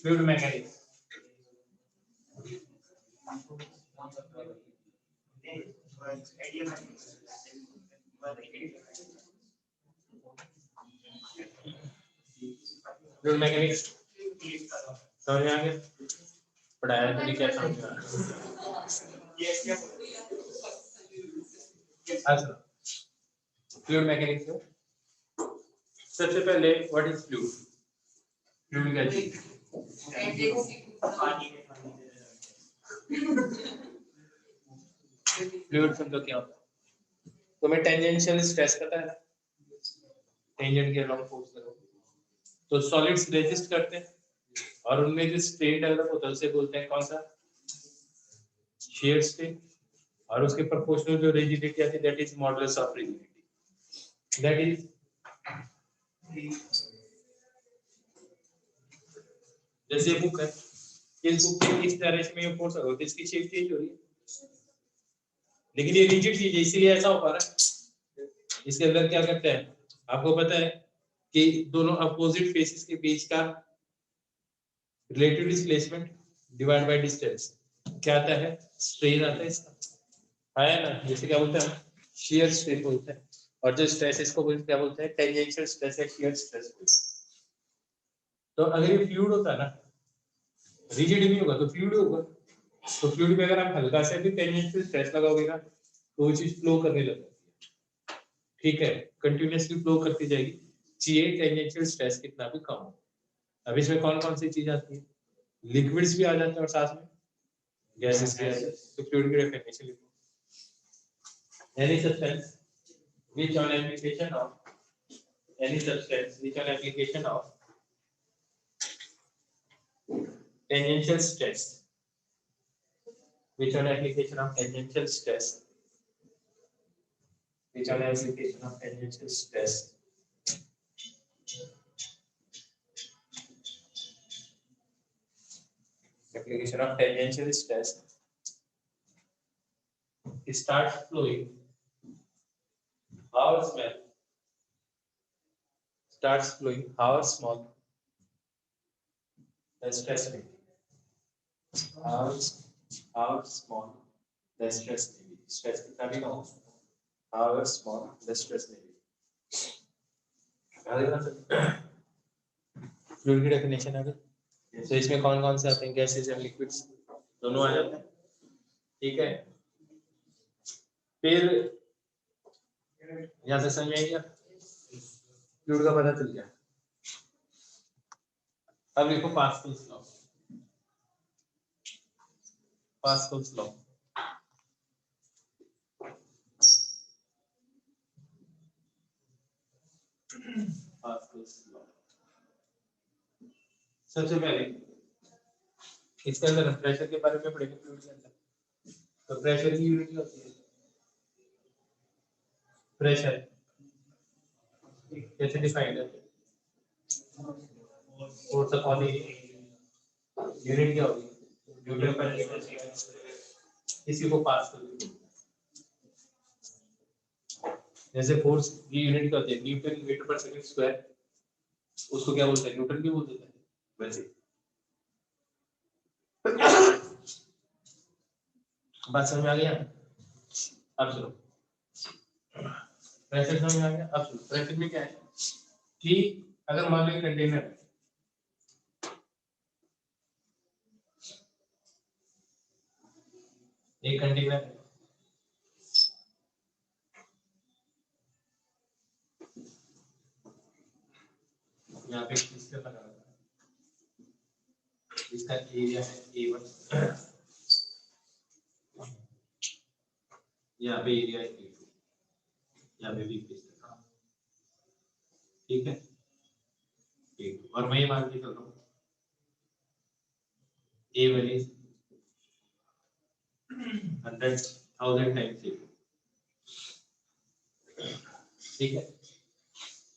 Fluid mechanics. Fluid mechanics समझ में आ गया? पढ़ाया तो नहीं, क्या समझ में आ गया? अच्छा, फ्लूइड मैकेनिक्स है। सबसे पहले व्हाट इज फ्लूइड? फ्लूइड क्या चीज है? फ्लूइड मतलब क्या होता है? तुम्हें टेंजेंशियल स्ट्रेस पता है ना? टेंजेंट के अलोंग फोर्स लगो तो सॉलिड्स रेजिस्ट करते हैं, और उनमें जो स्ट्रेन डेवलप होता है उसे बोलते हैं कौन सा? Shear strain. और उसके प्रोपोर्शनल जो रिजिडिटी आती है that is modulus of rigidity. That is जैसे बुक है, इस बुक के इस डायरेक्शन में ये फोर्स लगा तो इसकी शेप चेंज हो रही है, लेकिन ये रिजिड चीज है इसीलिए ऐसा हो पा रहा है। इसके अंदर क्या करते हैं आपको पता है कि दोनों अपोजिट फेसेस के बीच का relative displacement divide by distance क्या आता है? स्ट्रेन आता है इसका, है ना? जैसे क्या बोलते हैं? शियर स्ट्रेन बोलते हैं। और जो स्ट्रेस इसको क्या बोलते हैं? टेंजेंशियल स्ट्रेस या शियर स्ट्रेस। तो अगर ये फ्लूइड होता है ना, रिजिड नहीं होगा तो फ्लूइड होगा। तो फ्लूइड में अगर आप हल्का से भी टेंजेंशियल स्ट्रेस लगाओगे ना तो वो चीज फ्लो करने लगती है, ठीक है? कंटिन्यूअसली फ्लो करती जाएगी, चाहिए टेंजेंशियल स्ट्रेस कितना भी कम हो। अब इसमें कौन कौन सी चीज आती है? लिक्विड्स भी आ जाते हैं और साथ में गैसेस भी आ जाते हैं। तो फ्लूइड की डेफिनेशन लिखो, any substance which on application of any substance which on application of tangential stress which on application of tangential stress which on application of tangential stress application of tangential stress starts flowing, how small starts flowing, how small the stress may be, how small the stress may be, stress कितना भी ना हो, how small the stress may be। Fluid की definition है तो इसमें कौन कौन से आते हैं? गैसेस एंड लिक्विड्स दोनों आ जाते हैं, ठीक है? फिर यहाँ से समझ में आ गया, फ्लूइड का पता चल गया। अब देखो पास्कल्स लॉ, पास्कल्स लॉ सबसे पहले इसके अंदर प्रेशर के बारे में पढ़ेंगे फ्लूइड के अंदर। तो प्रेशर की यूनिट क्या होती है? प्रेशर कैसे डिफाइंड है? फोर्स अपॉन एरिया, यूनिट क्या होगी? न्यूटन पर मीटर। इसी को पास्कल बोलते हैं। जैसे फोर्स की यूनिट क्या होती है? न्यूटन मीटर पर सेकंड स्क्वायर, उसको क्या बोलते हैं? न्यूटन भी बोल देते हैं वैसे। बात समझ में आ गया? अब सुनो, प्रेशर समझ में आ गया? अब सुनो, प्रेशर में क्या है कि अगर मान लो कंटेनर, एक कंटेनर यहाँ पे किसका लगा हुआ है, इसका एरिया है A1, यहाँ पे एरिया है A2, यहाँ पे भी किस तरह, ठीक है? A2 और मैं ये मान के चल रहा हूँ A1 is 100,000 times A2, ठीक है?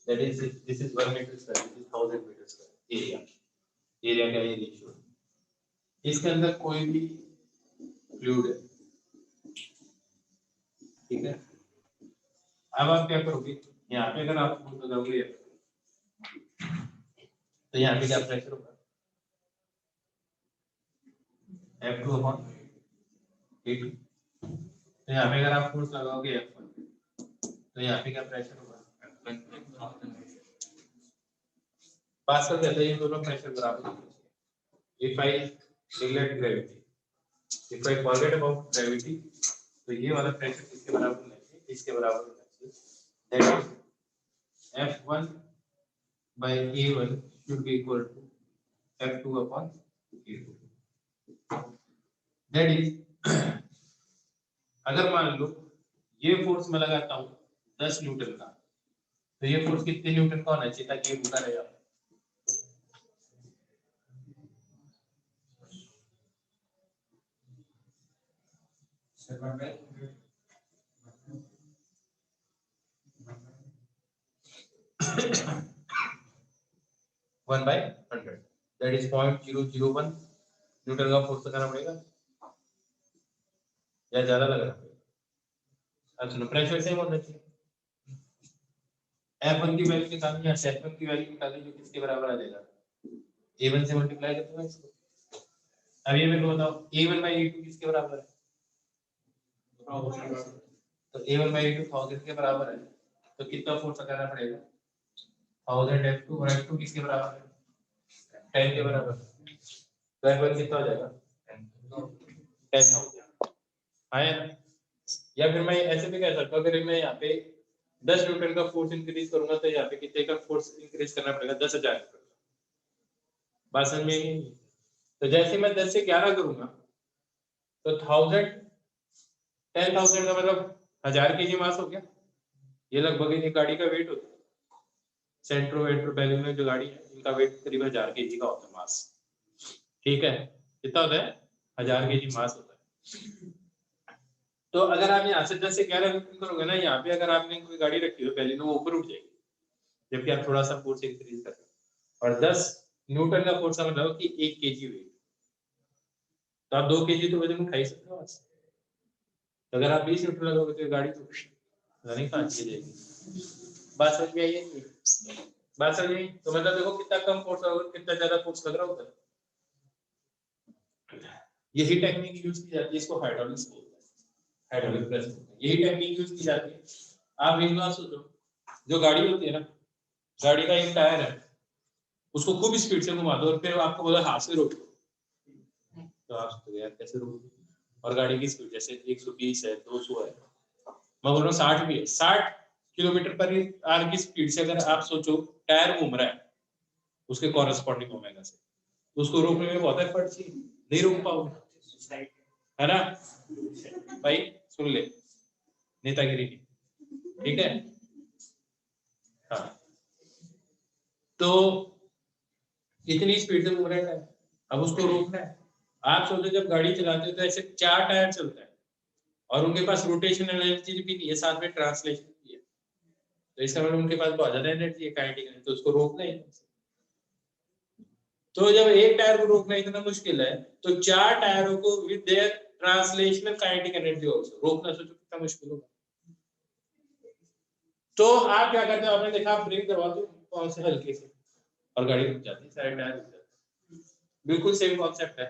That is this is 1 meter square, this is 1000 meter square area. Area का ये रेशियो, इसके अंदर कोई भी फ्लूइड है, ठीक है? अब आप क्या करोगे, यहाँ पे अगर आप लगाओगे तो यहाँ पे क्या प्रेशर होगा? F2 upon A2। तो यहाँ पे अगर आप फोर्स लगाओगे F1 तो यहाँ पे क्या प्रेशर होगा? पास्कल कहते हैं ये दोनों प्रेशर बराबर होने चाहिए। If I neglect gravity, if I forget about gravity, तो ये वाला प्रेशर किसके बराबर होना चाहिए? इसके बराबर होना चाहिए। That is F1 by A1 should be equal to F2 upon A2। That is अगर मान लो ये फोर्स मैं लगाता हूँ 10 न्यूटन का, तो ये फोर्स कितने न्यूटन का होना चाहिए ताकि ये रुका रहे? 1/100 दैट इज 0.001 न्यूटन का फोर्स लगाना पड़ेगा या ज्यादा लगाना पड़ेगा? अब सुनो, प्रेशर सेम होना चाहिए। F1 की वैल्यू निकालनी है, F1 की वैल्यू निकालनी जो किसके बराबर आ जाएगा? A1 से मल्टीप्लाई करते हैं इसको। अब ये मेरे को बताओ A1 by A2 किसके बराबर है? तो A1 by A2 1000 के बराबर है, तो कितना फोर्स लगाना पड़ेगा? 1000 F2 और F2 किसके बराबर है? 10 के बराबर। तो F1 कितना हो जाएगा? 10,000 आया। या फिर मैं ऐसे भी कह सकता हूँ, अगर मैं यहाँ पे 10 न्यूटन का फोर्स इंक्रीज करूंगा तो यहाँ पे कितने का फोर्स इंक्रीज करना पड़ेगा? 10,000। बात समझ में नहीं? तो जैसे मैं 10 से 11 करूंगा तो 10,000 का मतलब 1000 kg मास हो गया। ये लगभग एक गाड़ी का वेट होता है। सेंट्रो वेट्रो बैलून में जो गाड़ी है इनका वेट करीब 1000 kg का होता है मास। ठीक है, कितना होता है? 1000 kg मास होता है। तो अगर आप यहाँ से 10 से 11 करोगे ना, यहाँ पे अगर आपने कोई गाड़ी रखी हो पहले तो वो ऊपर उठ जाएगी, जबकि आप थोड़ा सा फोर्स इंक्रीज कर रहे हो। और 10 न्यूटन का फोर्स मतलब कि 1 kg वेट, तो आप 2 kg तो वजन उठा ही सकते हो। तो अगर आप 20 न्यूटन लगाओगे तो गाड़ी तो नहीं कहाँ चली जाएगी। बात समझ में आई है? बात समझ में? तो मतलब देखो कितना कम फोर्स होगा, कितना ज्यादा फोर्स लग रहा होता है। यही टेक्निक यूज की जाती है, इसको हाइड्रोलिक्स बोलते हैं, हाइड्रोलिक प्रेस। यही टेक्निक यूज की जाती है। आप एक बात सोचो, जो गाड़ी होती है ना, गाड़ी का एक टायर है, उसको खूब स्पीड से घुमा दो और फिर आपको बोला हाथ से रोको, तो आप सोचोगे यार कैसे रोको? और गाड़ी की स्पीड जैसे 120 है, 200 है, मैं बोल रहा हूँ 60 भी है, 60 किलोमीटर पर आवर की स्पीड से अगर आप सोचो टायर घूम रहा है उसके कॉरेस्पॉन्डिंग ओमेगा से, तो उसको रोकने में बहुत एफर्ट चाहिए, नहीं रोक पाओगे, है ना भाई? सुन ले, नेतागिरी की, ठीक है? हाँ, तो इतनी स्पीड से घूम रहा है, अब उसको रोकना है। आप सोचो जब गाड़ी चलाते हो तो ऐसे 4 टायर चलते हैं और उनके पास रोटेशन एनर्जी भी नहीं है, साथ में ट्रांसलेशन भी है, तो इसका मतलब उनके पास बहुत ज्यादा एनर्जी है काइनेटिक एनर्जी, तो उसको रोकना है। तो जब एक टायर को रोकना इतना मुश्किल है, तो 4 टायरों को with their translational kinetic energy also रोकना, सोचो कितना मुश्किल होगा। तो आप क्या करते हो? आपने देखा, आप ब्रेक दबाते हो कौन से हल्के से और गाड़ी रुक जाती है, सारे टायर रुक जाते हैं। बिल्कुल सेम कॉन्सेप्ट है।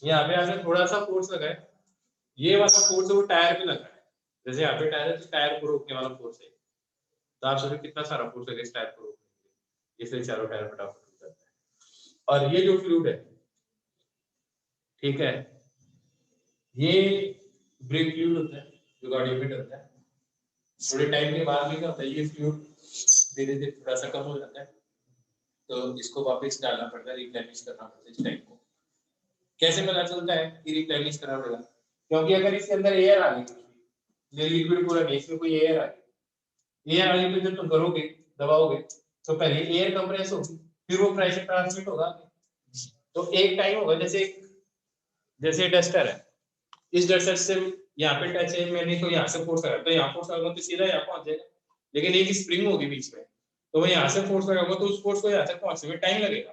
यहाँ पे आपने थोड़ा सा फोर्स लगाया, ये वाला फोर्स वो टायर पे लगा है, जैसे यहाँ पे टायर है तो टायर को रोकने वाला फोर्स है, तो आप सोचो कितना सारा फोर्स लगे इस टायर को रोकने के लिए, इसलिए चारों टायर फटाफट रुक जाते हैं। और ये जो फ्लूइड है, ठीक है, ये ब्रेक फ्लूइड होता है जो गाड़ी में डलता है। थोड़े टाइम के बाद में क्या होता है, ये फ्लूइड धीरे धीरे थोड़ा सा कम हो जाता है, तो इसको वापस डालना पड़ता है, रिप्लेनिश करना पड़ता है इस टाइप को। कैसे पता चलता है कि रिप्लेनिश करना पड़ेगा? क्योंकि अगर इसके अंदर एयर आ गई, ये लिक्विड पूरा नहीं, इसमें कोई एयर आ गई, एयर आने पे जब तुम करोगे दबाओगे तो पहले एयर कंप्रेस होगी, फिर वो प्रेशर ट्रांसमिट होगा। तो एक टाइम होगा, जैसे डस्टर है, इस डस्टर से यहाँ पे टच है, मैंने तो यहाँ से फोर्स लगाया तो यहाँ फोर्स लगाऊंगा तो सीधा यहाँ पहुंच जाएगा, लेकिन एक स्प्रिंग होगी बीच में, तो मैं यहाँ से फोर्स लगाऊंगा तो उस फोर्स को यहाँ तक पहुंचने में टाइम लगेगा,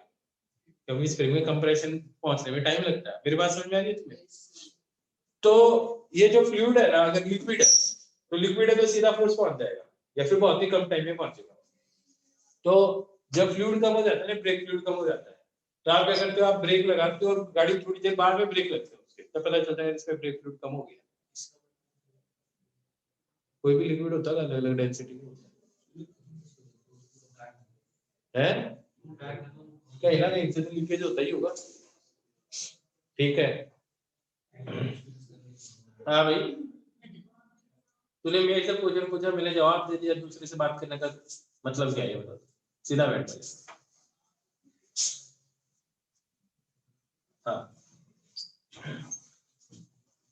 क्योंकि स्प्रिंग में कंप्रेशन पहुंचने में टाइम लगता है। मेरी बात समझ में आ रही है तुम्हें? तो ये जो फ्लूइड है ना, अगर लिक्विड है तो लिक्विड है तो सीधा फोर्स पहुंच जाएगा या फिर बहुत ही कम टाइम में पहुंचेगा। तो जब फ्लूइड कम हो जाता है ना, ब्रेक फ्लूइड कम हो जाता है, तो आप क्या करते हो, आप ब्रेक लगाते हो और गाड़ी थोड़ी देर बाद में ब्रेक लगते हो, तो पता चलता है इसका ब्रेक फ्लूइड कम हो गया। कोई भी लिक्विड होता है अलग अलग डेंसिटी का है, कहीं ना कहीं से तो लीकेज होता ही होगा। ठीक है, हाँ भाई, तूने मेरे से क्वेश्चन पूछा, मैंने जवाब दे दिया, दूसरे से बात करने का मतलब क्या है बता, सीधा बैठ गया। हाँ,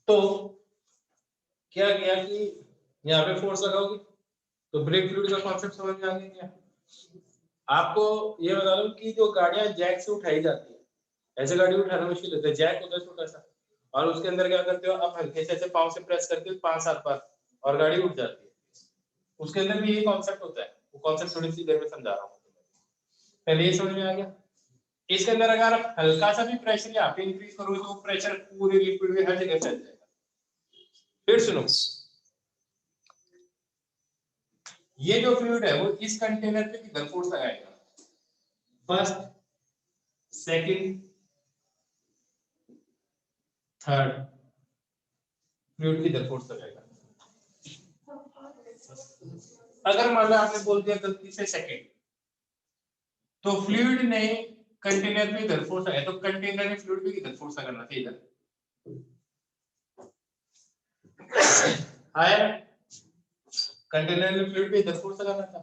तो क्या किया कि यहाँ पे फोर्स लगाओगे तो ब्रेक फ्लूइड का कॉन्सेप्ट समझ में आ गया क्या? आपको ये बता दूं कि जो गाड़ियां जैक से उठाई जाती है, ऐसे गाड़ी उठाना मुश्किल होता है, जैक होता है छोटा सा, और उसके अंदर क्या करते हो आप, हल्के से ऐसे पांव से प्रेस करके 5-7 बार और गाड़ी उठ जाती है। उसके अंदर भी ये कॉन्सेप्ट होता है, वो कॉन्सेप्ट थोड़ी सी देर में समझा रहा हूँ। पहले ये समझ में आ गया। इसके अंदर अगर आप हल्का सा भी प्रेशर यहाँ पे इंक्रीज करोगे तो प्रेशर पूरे लिक्विड में हर जगह फैल जाएगा। फिर सुनो, ये जो फ्लूइड है वो इस कंटेनर पे किधर फोर्स लगाएगा, फर्स्ट, सेकंड, थर्ड, फ्लूइड किधर फोर्स लगाएगा। अगर मान लो आपने बोल दिया गलती से सेकंड, तो फ्लूइड ने कंटेनर पे इधर फोर्स लगाया, तो कंटेनर ने फ्लूइड पे किधर फोर्स लगाना था, इधर आया, कंटेनर ने फ्लूइड पे इधर फोर्स लगाना था।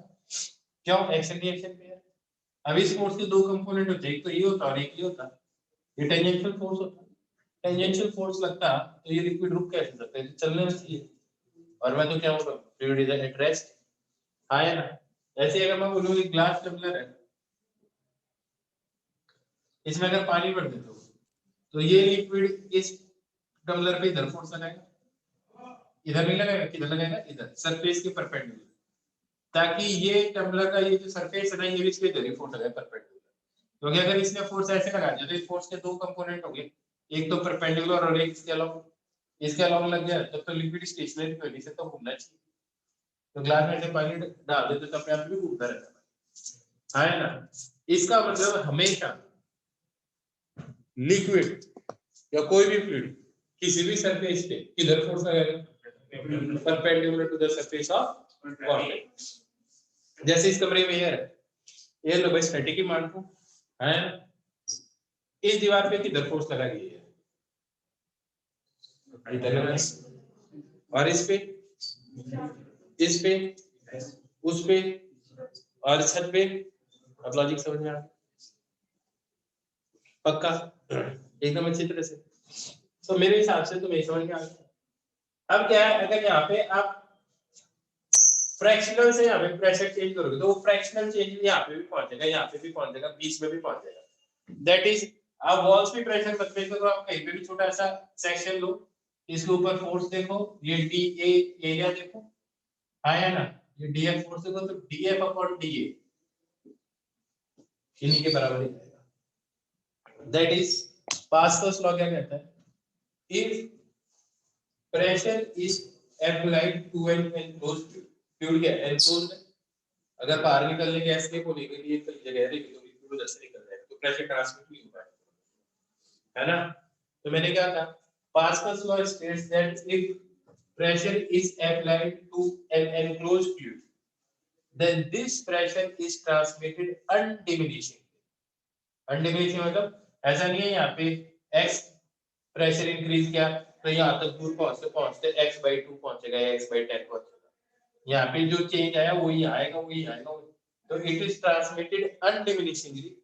क्यों? एक्शन रिएक्शन पे है। अब इस फोर्स के दो कंपोनेंट होते हैं, एक तो ये होता और एक ये होता। ये टेंजेंशियल फोर्स होता, टेंजेंशियल फोर्स लगता तो ये लिक्विड रुक कैसे सकता है, चलने में चाहिए, और मैं तो क्या बोल रहा हूँ, फ्लूइड इज एट रेस्ट। हाँ है ना? ऐसे अगर मैं बोलूँ कि ग्लास टम्बलर है, इसमें अगर पानी भर देते हो तो ये लिक्विड इस टम्बलर पे इधर फोर्स लगाएगा, इधर नहीं लगाएगा, किधर लगाएगा, इधर सरफेस के परपेंडिकुलर, ताकि ये टम्बलर का ये जो सरफेस है ना, ये भी इसके इधर ही फोर्स लगाए परपेंडिकुलर। क्योंकि अगर इसने फोर्स ऐसे लगा दिया तो इस फोर्स के दो कंपोनेंट होंगे, एक तो परपेंडिकुलर और एक इसके अलोंग, इसके अलोंग लग गया तब तो लिक्विड स्टेशनरी तो नहीं से तो घूमना चाहिए, तो ग्लास में से पानी डाल देते तो अपने आप भी घूमता रहता है ना? इसका मतलब हमेशा लिक्विड या कोई भी फ्लूइड किसी भी सरफेस पे किधर फोर्स लगाएगा, perpendicular to the surface of water. जैसे इस कमरे में एयर है, एयर लो भाई स्टैटिक ही मान लो है, इस दीवार पे किधर फोर्स लगा गई है, इधर लगा, और इस पे, इस पे, उस पे, और छत पे। अब लॉजिक समझ में आ गया? पक्का एकदम अच्छी तरह से। तो मेरे हिसाब से तो समझ में आ गया। अब क्या है, अगर यहाँ पे आप फ्रैक्शनल से यहाँ पे प्रेशर चेंज करोगे तो वो फ्रैक्शनल चेंज यहाँ पे भी पहुंचेगा, यहाँ पे भी पहुंचेगा, बीच में भी पहुंचेगा। दैट इज, आप वॉल्स पे प्रेशर मत देखो तो आप कहीं पे भी छोटा सा सेक्शन लो, इसके ऊपर फोर्स देखो, ये डी ए एरिया देखो, है ना, ये डीएफ फोर्स देखो, तो डीएफ अपॉन डीए इन्हीं के बराबर ही जाएगा। दैट इज पास्कल्स लॉ क्या कहता है, if pressure is applied to an enclosed fluid क्या enclosed है, अगर बाहर निकलने के गैस के को लेकर ये कई जगह है तो लिक्विड उधर से निकल जाएगा तो प्रेशर ट्रांसमिट नहीं होगा, है ना? तो मैंने क्या कहा, Pascal's law states that if pressure is applied to an enclosed fluid then this pressure is transmitted undiminishing। अनडिमिनिशिंग मतलब ऐसा नहीं है यहाँ पे x प्रेशर इंक्रीज किया तो यहाँ तक दूर पहुंचते पहुंचते x/2 पहुंचेगा या x/10 पहुंचेगा, यहाँ पे जो चेंज आया वही आएगा वही आएगा। तो it is transmitted undiminishingly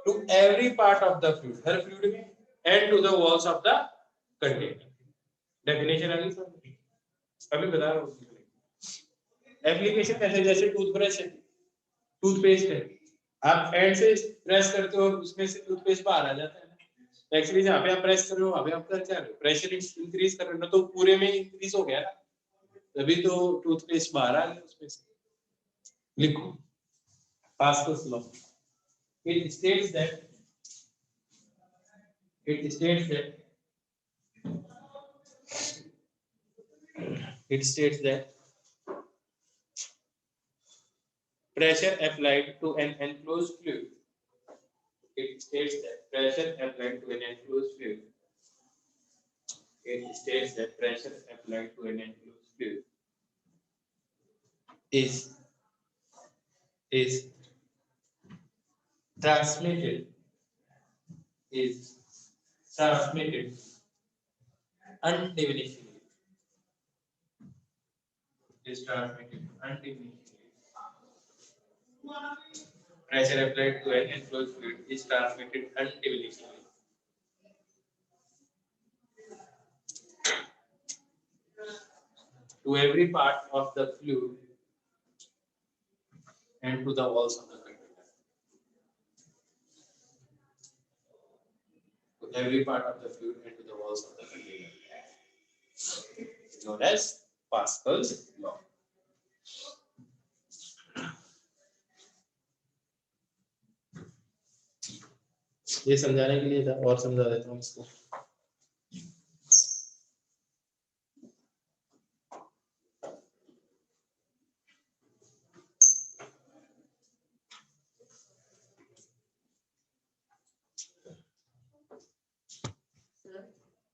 to every part of the fluid, हर फ्लूइड में, and to the walls of the container. Definition आ गई, अभी बता रहा हूँ। एप्लीकेशन कैसे, जैसे टूथब्रश है, टूथपेस्ट है, आप एंड से प्रेस करते हो उसमें से टूथपेस्ट बाहर आ जाता है। एक्चुअली जहाँ पे आप प्रेस कर रहे हो वहाँ पे आप कर क्या रहे हो, प्रेशर इंक्रीज कर रहे हो ना, तो पूरे में इंक्रीज हो गया ना, तभी तो टूथपेस्ट बाहर आ गया उसमें से। लिखो Pascal's law, it states that it states that pressure applied to an enclosed fluid, it states that pressure applied to an enclosed fluid it states that pressure applied to an enclosed fluid is transmitted undiminished is transmitted undiminished. Pressure applied to an enclosed fluid is transmitted undiminished to every part of the fluid and to the walls of the container. To every part of the fluid and to the walls of the container. Known as Pascal's law. ये समझाने के लिए था और समझा देता हूँ इसको।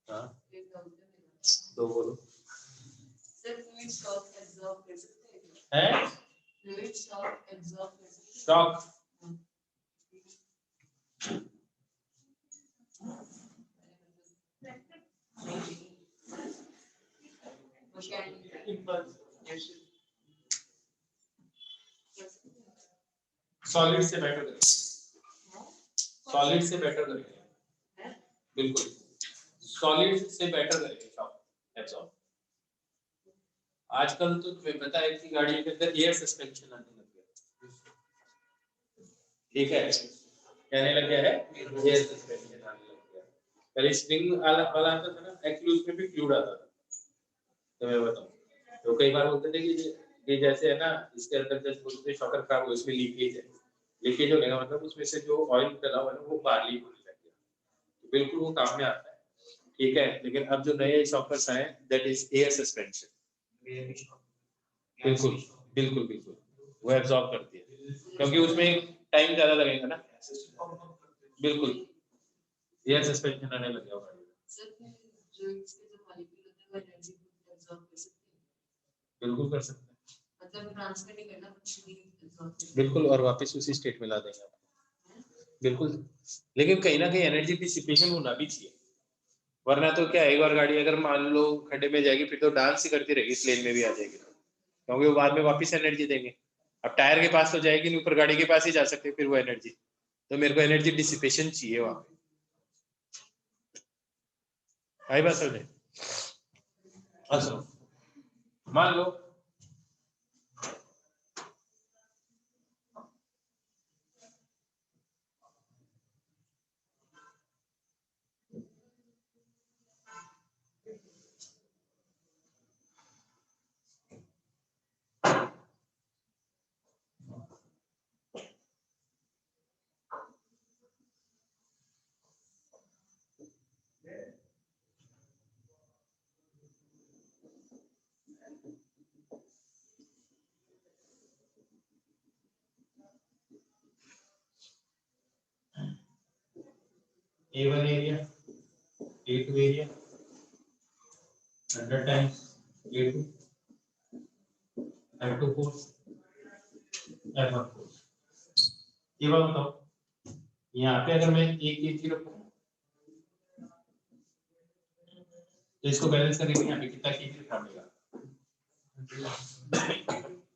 हाँ तो बोलो है शॉक सॉलिड से बेटर करेंगे सॉलिड से बेटर करेंगे बिल्कुल सॉलिड से बेटर करेंगे शॉक एब्जॉर्ब आजकल तो तुम्हें पता है कि गाड़ियों के अंदर एयर सस्पेंशन आने लग गया ठीक है कहने लग गया है एयर सस्पेंशन आने लग गया पहले स्प्रिंग वाला आता था ना एक्चुअली उसमें भी फ्लूइड आता था तो मैं बताऊं तो कई बार बोलते थे कि ये जैसे है ना इसके अंदर जैसे बोलते थे शॉकर खराब हो इसमें लीकेज है लीकेज होने का मतलब उसमें से जो ऑयल डला हुआ है वो बाहर लीक होने लग गया तो बिल्कुल वो काम में आता है ठीक है लेकिन अब जो नए शॉकर्स आए दैट इज एयर सस्पेंशन बिल्कुल बिल्कुल बिल्कुल वो एब्जॉर्ब करती है क्योंकि उसमें टाइम ज्यादा लगेगा ना बिल्कुल एयर सस्पेंशन आने लग गया बिल्कुल कर सकते हैं मतलब ट्रांसफर नहीं करना बिल्कुल और वापस उसी स्टेट में ला देंगे बिल्कुल लेकिन कहीं ना कहीं एनर्जी डिसिपेशन होना भी चाहिए वरना तो क्या एक बार गाड़ी अगर मान लो खड्डे में जाएगी फिर तो डांस ही करती रहेगी प्लेन में भी आ जाएगी क्योंकि वो बाद में वापस एनर्जी देंगे अब टायर के पास तो जाएगी नहीं ऊपर गाड़ी के पास ही जा सकते फिर वो एनर्जी तो मेरे को एनर्जी डिसिपेशन चाहिए वहां पे आई बात समझे अच्छा मान लो A1 area, A2 area, 100 times A2, F2 force, F1 force. ये बात बताओ यहाँ पे अगर मैं एक केजी रखूं तो इसको बैलेंस करने के लिए यहाँ पे कितना केजी रखना पड़ेगा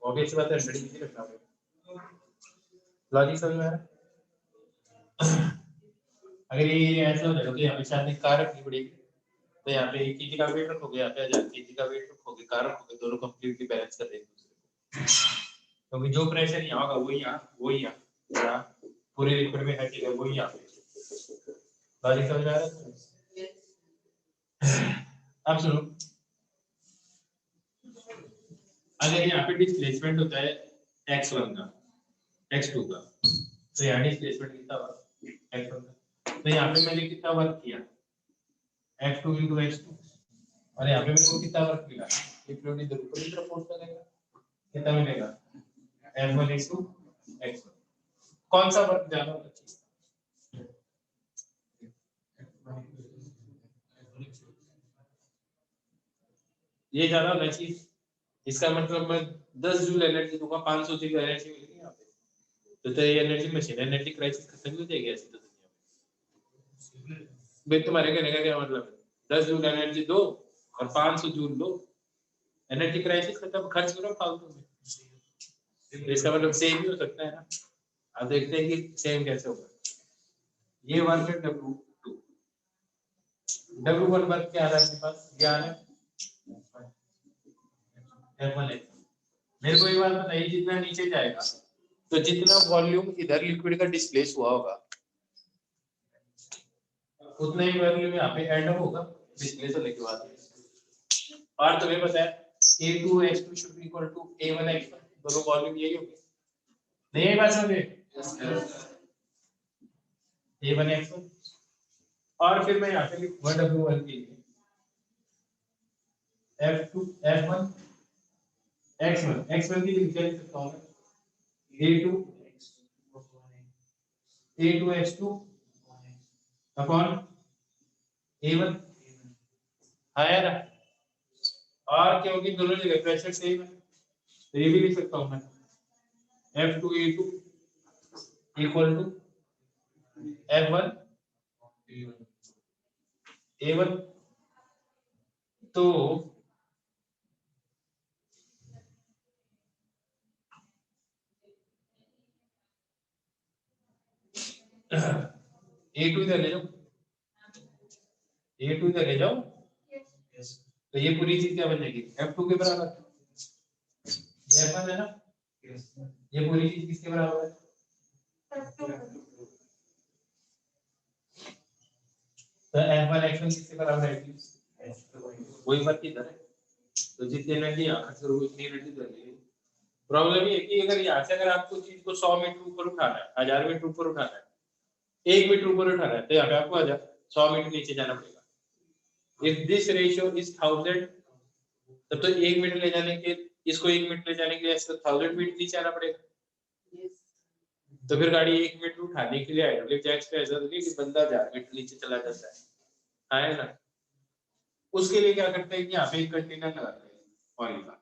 ऑब्वियस बात है 100 केजी रखना पड़ेगा लॉजिक समझ में आ रहा है अगर ये ऐसा हो जाएगा तो यहाँ पे शायद एक कार रखनी पड़ेगी तो यहाँ पे 1 केजी का वेट रखोगे यहाँ पे 1000 केजी का वेट रखोगे कार रखोगे दोनों कंप्लीटली बैलेंस कर देंगे क्योंकि जो प्रेशर यहाँ होगा वही यहाँ पूरे लिक्विड में हटेगा वही यहाँ पे लॉजिक समझ में आ रहा है अब सुनो अगर यहाँ पे डिस्प्लेसमेंट होता है x1 का x2 का तो यहाँ डिस्प्लेसमेंट कितना होगा x1 का तो यहाँ पे मैंने कितना वर्क किया F2 into x2 और यहाँ पे मेरे को कितना वर्क मिला ये फ्लूइड इधर ऊपर की तरफ फोर्स करेगा कितना मिलेगा F1 into x1 कौन सा वर्क ज्यादा होगा ये ज्यादा होना चाहिए। इसका मतलब मैं 10 जूल एनर्जी दूंगा, 500 जूल एनर्जी मिलेगी यहाँ पे। तो ये एनर्जी मशीन, एनर्जी क्राइसिस खत्म हो जाएगी ऐसी तो दुनिया में। भाई तुम्हारे कहने का क्या मतलब है? 10 जूल एनर्जी दो और 500 जूल लो, एनर्जी क्राइसिस खत्म, खर्च करो फालतू में। तो इसका मतलब सेम ही हो सकता है ना। अब देखते हैं कि सेम कैसे होगा। ये वर्क है W2, W1 वर्क क्या आ रहा है आपके पास? क्या आ रहा है? F1 है। मेरे को एक बात बताइए, जितना नीचे जाएगा तो जितना वॉल्यूम इधर लिक्विड का डिस्प्लेस हुआ होगा उतना ही वॉल्यूम यहाँ पे एंड होगा डिस्प्लेस होने के बाद। और तुम्हें पता है A2X2 should be equal to A1X1, दोनों वॉल्यूम यही होंगे। नहीं है बात समझे? A1X1 और फिर मैं यहाँ पे लिखूंगा W1 के लिए F2 F1 X1, X1 की लिख सकता हूँ A2 A2X2 अपॉन A1 है ना। और क्योंकि दोनों जगह प्रेशर सेम है तो ये भी लिख सकता हूँ मैं F2A2 equal to F1 A1। तो A2 इधर ले जाओ, A2 इधर ले जाओ, तो ये पूरी चीज क्या बन जाएगी? F2 के बराबर। ये F1 है ना, ये पूरी चीज किसके बराबर है? तो F1 X1 किसके बराबर है? वही बात इधर है। तो जितनी एनर्जी यहाँ खर्च करोगे उतनी एनर्जी इधर लगेगी। प्रॉब्लम ये है कि अगर यहाँ से अगर आपको चीज को 100 मीटर ऊपर उठाना है, 1000 मीटर ऊपर उठाना है, 1 मीटर ऊपर उठाना है, तो यहाँ पे आपको 100 मीटर नीचे जाना पड़ेगा। इफ दिस रेशियो इज 1000, तब तो 1 मीटर ले जाने के, इसको 1 मीटर ले जाने के लिए इसको 1000 मीटर नीचे आना पड़ेगा। तो फिर गाड़ी 1 मीटर उठाने के लिए हाइड्रोलिक जैक्स पे ऐसा नहीं कि बंदा 1000 मीटर नीचे चला जाता है ना। उसके लिए क्या करते हैं कि यहाँ पे एक कंटेनर लगाते हैं ऑयल का,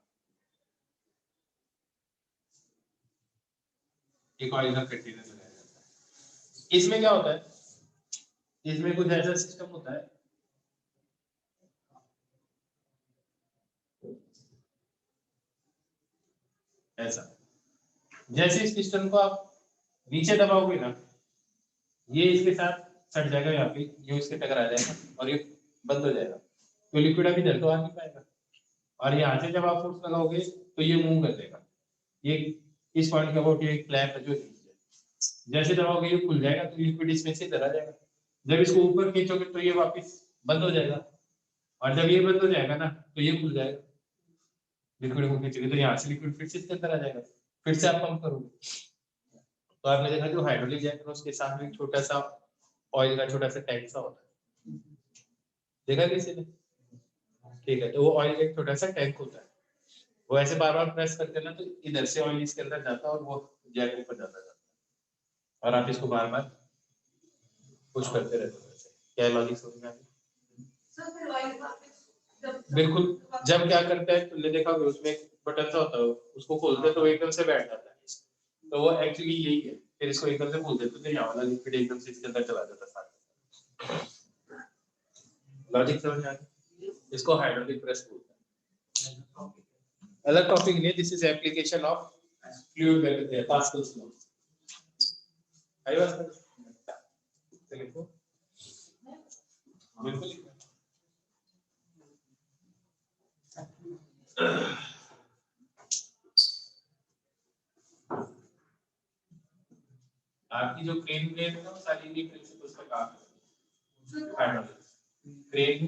एक ऑयल का कंटेनर लगाया जाता है। इसमें क्या होता है, इसमें कुछ ऐसा सिस्टम होता है, ऐसा जैसे इस पिस्टन को आप नीचे दबाओगे ना, ये इसके साथ सट जाएगा, यहाँ पे ये इसके टकरा जाएगा और ये बंद हो जाएगा, तो लिक्विड अभी इधर तो आ नहीं पाएगा। और यहाँ से जब आप फोर्स लगाओगे तो ये मूव कर देगा, ये इस पॉइंट के अबाउट ये क्लैंप है जो जैसे दबाओगे ये खुल जाएगा, तो लिक्विड इसमें से इधर आ जाएगा। जब इसको ऊपर खींचोगे तो ये वापस बंद हो जाएगा, और जब ये बंद हो जाएगा ना तो ये खुल जाएगा। लिक्विड को खींचोगे तो यहाँ से लिक्विड फिर से इसके अंदर आ जाएगा, फिर से आप पंप करोगे। तो आपने देखा जो हाइड्रोलिक जैक है उसके साथ में छोटा सा ऑयल का छोटा सा टैंक सा होता है, देखा किसी ने? ठीक है, तो वो ऑयल का एक छोटा सा टैंक होता है, वो ऐसे बार बार प्रेस करते ना तो इधर से ऑयल इसके अंदर जाता है और वो जैक ऊपर जाता है, और आप इसको बार बार पुश करते रहते हो। क्या लॉजिक समझ में आ गया? बिल्कुल। जब क्या करता है तुमने देखा होगा उसमें एक बटन सा होता है, उसको खोलते तो एकदम से बैठ जाता है, तो वो एक्चुअली यही है। फिर इसको एकदम से खोल देते तो यहाँ वाला लिक्विड एकदम से इसके अंदर चला जाता है। लॉजिक समझ में आ गया? इसको हाइड्रोलिक प्रेस बोलते हैं। अलग टॉपिक नहीं, this is application of fluid vacuum Pascal's law. आई बात लिखो बिल्कुल। आपकी जो क्रेन ब्लेड है ना वो सारी इन्हीं प्रिंसिपल्स पे काम करती है। क्रेन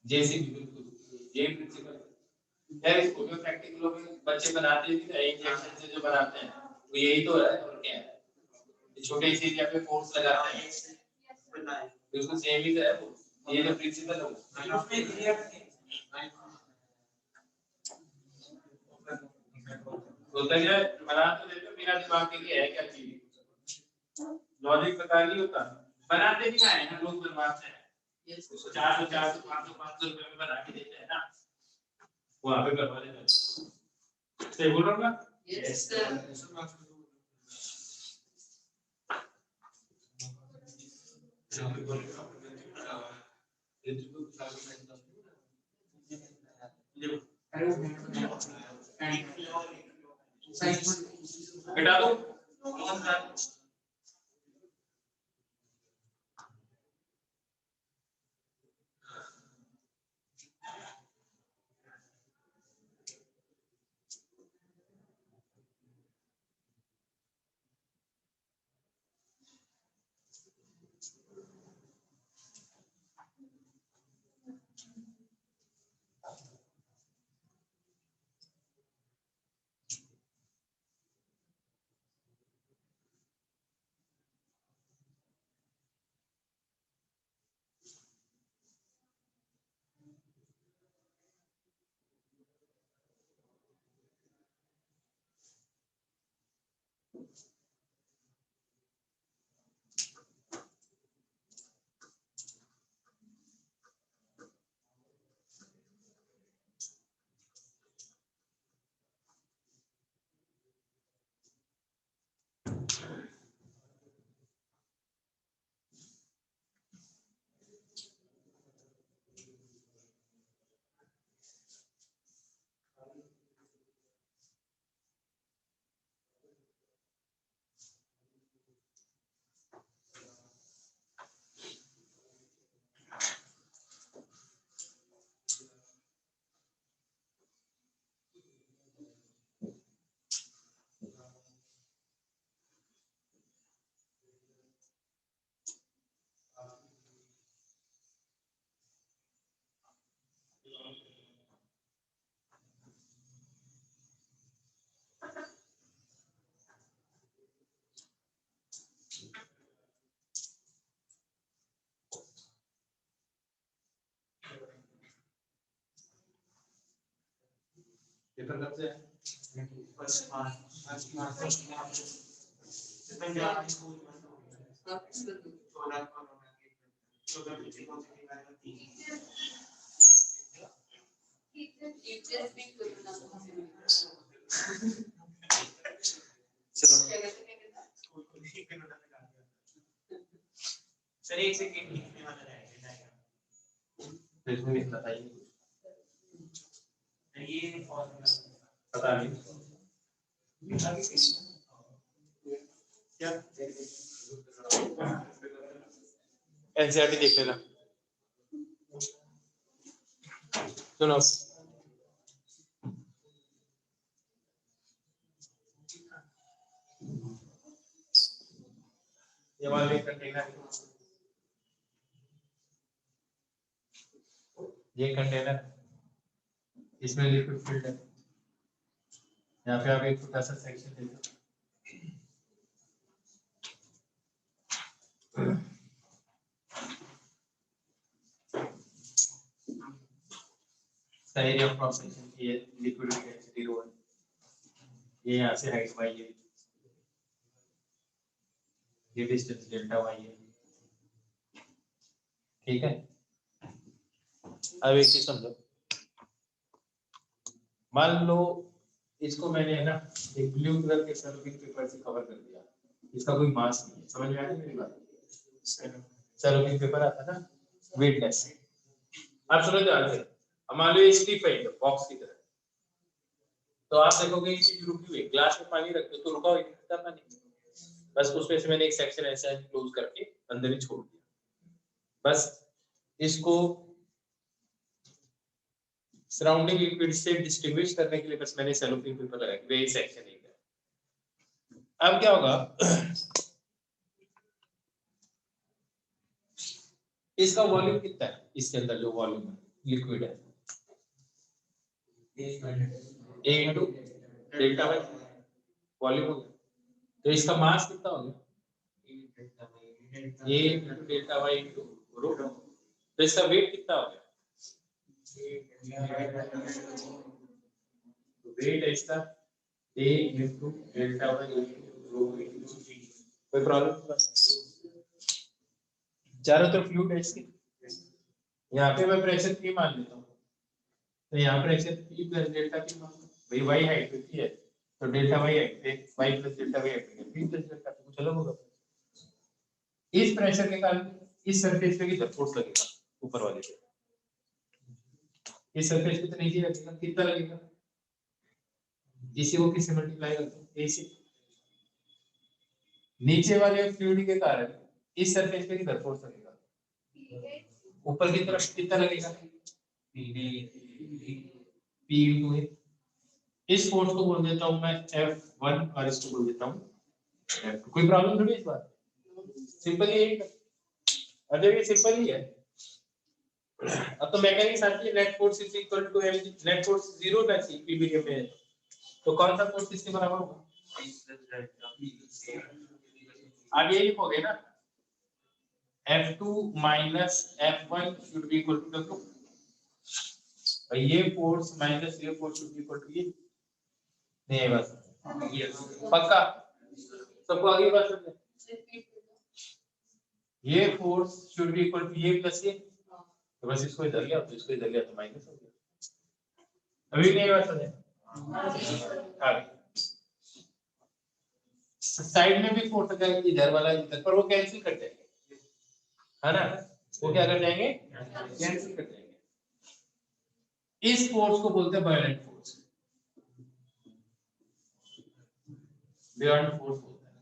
जेसीबी, बिल्कुल ये प्रिंसिपल है। इसको जो प्रैक्टिकल में बच्चे बनाते हैं इंजेक्शन से जो बनाते हैं वो यही तो है, और क्या है, छोटे से एरिया पे फोर्स लगाते हैं, बिल्कुल सेम ही है वो। ये जो प्रिंसिपल है उसमें क्लियर होता है। बना तो देते, मेरा दिमाग में क्या है क्या चीज लॉजिक पता नहीं होता, बनाते भी है ना लोग, बनवाते हैं 400 400 500 500 रुपए में बना के देते हैं ना, वहां पे करवा देते हैं। सही बोल रहा हूँ ना? Yes sir. हटा दो। पेपर कब से है? सर एक सेकंड लिखने वाला रहेगा, इसमें लिखना था ये पता नहीं क्या एनसीईआरटी देख लेना। सुनो ये वाला कंटेनर, ये कंटेनर इसमें लिक्विड फील्ड है, यहाँ पे आप एक छोटा सा सेक्शन दे दो। एरिया ऑफ क्रॉस सेक्शन ये लिक्विड डेंसिटी रो है, ये यहाँ से हाइट वाई है, ये डिस्टेंस डेल्टा वाई है, ठीक है। अब एक चीज समझो, मान लो इसको मैंने है ना एक ब्लू कलर के सेलोफेन पेपर से कवर कर दिया, इसका कोई मास नहीं है, समझ में आ रही है मेरी बात? सेलोफेन पेपर आता है ना वेटलेस, आप सुनो ध्यान से, मान लो स्टिफ है बॉक्स की तरह, तो आप देखोगे ये चीज रुकी हुई, ग्लास में पानी रख दो तो रुका हुआ दिखता पानी, बस उसमें से मैंने एक सेक्शन ऐसा क्लोज करके अंदर ही छोड़ दिया, बस इसको सराउंडिंग लिक्विड से डिस्टिंग्विश करने के लिए बस मैंने सेलोफेन पेपर लगाया, ये सेक्शन है। अब क्या होगा, इसका वॉल्यूम कितना है, इसके अंदर जो वॉल्यूम है लिक्विड है A into delta y volume हो गया, तो इसका मास कितना हो गया A into delta y into rho, तो इसका वेट कितना हो गया, तो वेट है इसका A into delta y into rho into G, कोई प्रॉब्लम? चारों तरफ फ्लूइड है इसके। यहाँ पे मैं प्रेशर P मान लेता हूँ, तो यहाँ pressure P plus delta P मान लो। भाई वाई हाइट कितनी है, तो डेल्टा वाई हाइट है, y plus delta y height है, P प्लस डेल्टा P कुछ अलग होगा। इस प्रेशर के कारण इस सरफेस पे कितना फोर्स लगेगा, ऊपर वाले पे, इस सरफेस पे तो नीचे लगेगा, कितना लगेगा, इसी को किससे मल्टीप्लाई करते हैं, ए से। नीचे वाले फ्लूइड के कारण इस सरफेस पे कितना फोर्स लगेगा, ऊपर की तरफ कितना लगेगा, P into A। इस फोर्स को बोल देता हूं मैं F1 और इसको बोल देता हूं F2। कोई प्रॉब्लम थोड़ी इस बात, सिंपल ही है। अरे ये सिंपल ही है। अब तो मैकेनिक्स आती है, net force is equal to m, net force 0 ना सी पीबीडीएम में, तो कौन सा फोर्स इसके बराबर होगा, आप ये लिखोगे ना, F2 minus F1 should be equal to W। भाई ये फोर्स माइनस ये force should be equal to ये, नहीं बस पक्का सबको आगे बात करते हैं। ये force should be equal to ये प्लस ये, तो बस इसको इधर लिया तो इसको इधर लिया तो माइनस हो गया। अभी नहीं बात समझे, आगे साइड में भी फोर्स अगर इधर वाला इधर, पर वो कैंसिल कर जाएंगे, है ना, वो क्या कर जाएंगे, कैंसिल कर जाएंगे। इस फोर्स को बोलते हैं वायलेंट फोर्स, बियॉन्ड फोर्स बोलते हैं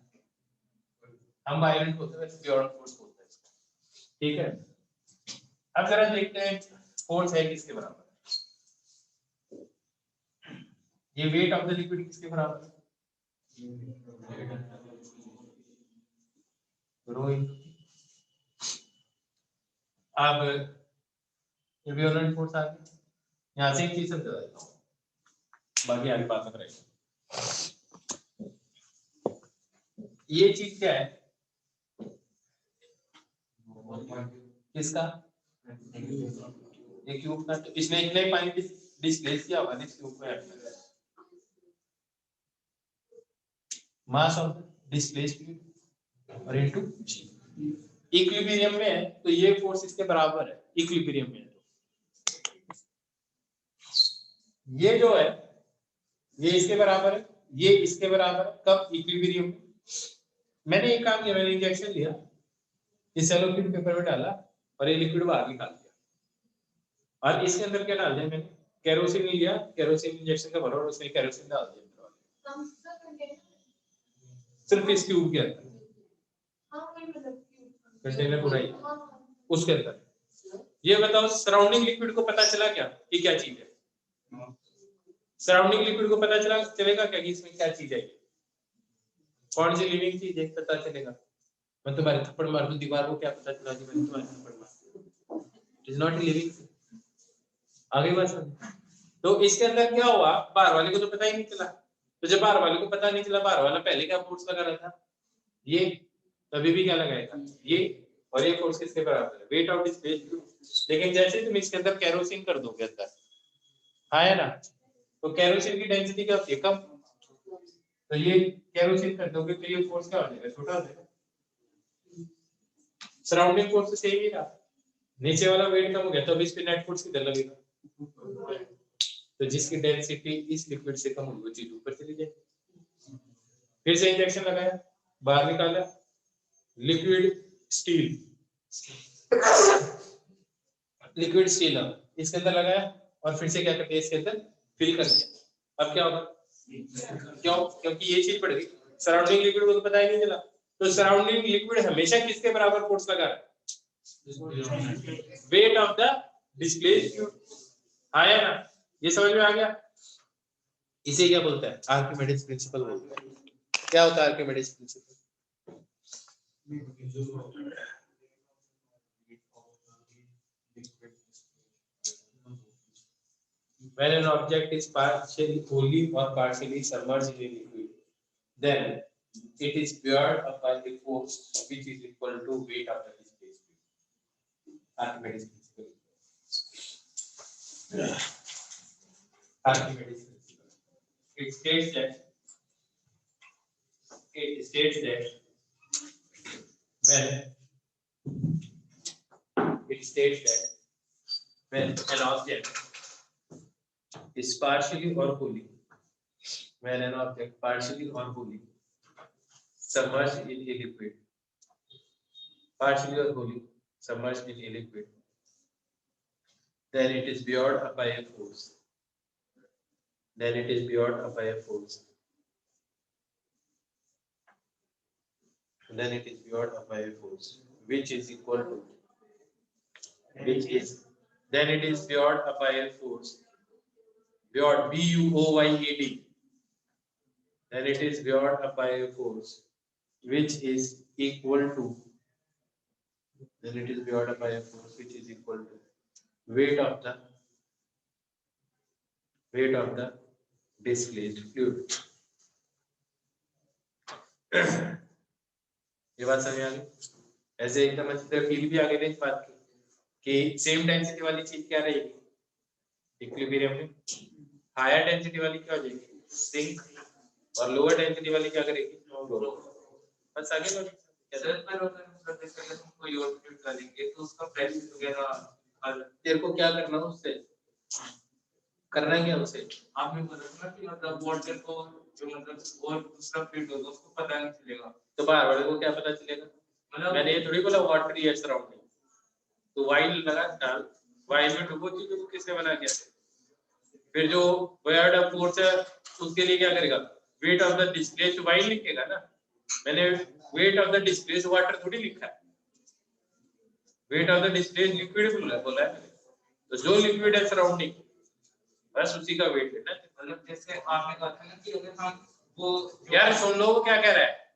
हम, वायलेंट बोलते हैं, बियॉन्ड फोर्स बोलते हैं, ठीक है। अब जरा देखते हैं फोर्स है किसके बराबर, ये वेट ऑफ द लिक्विड किसके बराबर है, रो इन। अब ये वियोलेंट फोर्स आ गया, यहां से एक चीज समझा देता हूं, बाकी आगे बात करेंगे। ये चीज क्या है, किसका, ये क्यूब का, तो इसमें इतना ही पानी डिस्प्लेस किया होगा इस क्यूब को, मास ऑफ डिस्प्लेस्ड फ्लूइड और इनटू जी। इक्विलिब्रियम में है तो ये फोर्स इसके बराबर है, इक्विलिब्रियम में तो ये जो है ये इसके बराबर है, ये इसके बराबर है, कब, इक्विलिब्रियम में। मैंने एक काम किया, मैंने इंजेक्शन लिया, इस सेलोफिन पेपर में डाला और ये लिक्विड बाहर निकाल दिया, और इसके अंदर क्या डाल दिया मैंने, केरोसिन लिया, केरोसिन इंजेक्शन का भरा और उसमें केरोसिन डाल दिया सिर्फ इस ट्यूब के अंदर, कंटेनर पूरा ही उसके अंदर। ये बताओ सराउंडिंग लिक्विड को पता चला क्या कि क्या चीज है, सराउंडिंग लिक्विड को पता चलेगा क्या कि इसमें क्या चीज है, कौन सी लिविंग चीज है, पता चलेगा। मैं तुम्हारे थप्पड़ मार दूं दीवार को, क्या पता चला कि मैंने तुम्हारे थप्पड़ मारा, इट इज नॉट लिविंग। आगे बात समझ। तो इसके अंदर क्या हुआ, बाहर वाले को तो पता ही नहीं चला, तो जब बाहर वाले को पता नहीं चला, बाहर वाला पहले क्या फोर्स लगा रहा था, ये, तभी भी क्या लगाएगा ये, और ये फोर्स किसके बराबर है, वेट ऑफ डिस्प्लेस्ड। लेकिन जैसे तुम इसके अंदर केरोसिन कर दोगे अंदर, हाँ है ना, तो केरोसिन की डेंसिटी क्या होती है, कम, तो ये केरोसिन कर दोगे तो ये फोर्स क्या हो जाएगा, छोटा हो जाएगा। सराउंडिंग फोर्स तो सेम ही रहा, नीचे वाला वेट कम हो गया तो अब इस पे नेट फोर्स किधर लगेगा, तो जिसकी डेंसिटी इस लिक्विड से कम होगी वो चीज ऊपर चली जाएगी। फिर से इंजेक्शन लगाया, बाहर निकाला, लिक्विड स्टील, लिक्विड स्टील इसके अंदर लगाया और फिर से क्या करते हैं, इसके अंदर फिल कर दिया। अब क्या होगा, क्यों, क्योंकि ये चीज बढ़ गई, सराउंडिंग लिक्विड को तो पता ही नहीं चला, तो सराउंडिंग लिक्विड हमेशा किसके बराबर फोर्स लगा रहा है, wait of the displaced fluid, आया ना, ये समझ में आ गया। इसे क्या बोलते हैं, आर्किमिडीज प्रिंसिपल बोलते हैं। क्या होता है Archimedes principal, when an object is partially, wholly or partially submerged in a liquid, then it is beared up by the force which is equal to weight of the displaced fluid. Archimedes principle. Archimedes principle. It states that it states that when an object is partially or wholly submerged in a liquid, then it is beyond a by a force. Which is equal to then it is beyond a by a force. Beyond BUOYED. Then it is beyond a by a force which is equal to weight of the displaced fluid. ये बात समझ आ गई? ऐसे एकदम अच्छी तरह feel भी आ गई इस बात की कि सेम डेंसिटी वाली चीज क्या रहेगी इक्विलिब्रियम में, हायर डेंसिटी वाली क्या हो जाएगी सिंक, और लोअर डेंसिटी वाली क्या करेगी फ्लो। बस आगे लो सर, पर कोई और फ्लूइड डालेंगे तो उसका प्रेशर वगैरह तेरे को क्या करना है उससे, करना क्या उसे, आपने बताया कि मतलब वाटर को जो मतलब और दूसरा फ्लूइड होगा उसको पता नहीं चलेगा, तो बाहर वाले को क्या पता चलेगा, मतलब मैंने ये थोड़ी बोला वाटर ही है सराउंडिंग, तो वाइल लगा डाल, वाइल में डुबो चीज को किसने बना किया, फिर जो वेयर ऑफ फोर्स है उसके लिए क्या करेगा wait of the displaced while लिखेगा ना, मैंने wait of the displaced water थोड़ी लिखा है, wait of the displaced liquid बोला है, तो जो लिक्विड है सराउंडिंग बस उसी का वेट है ना, मतलब जैसे आपने कहा था ना कि अगर हम वो यार सुन लो वो क्या कह रहा है,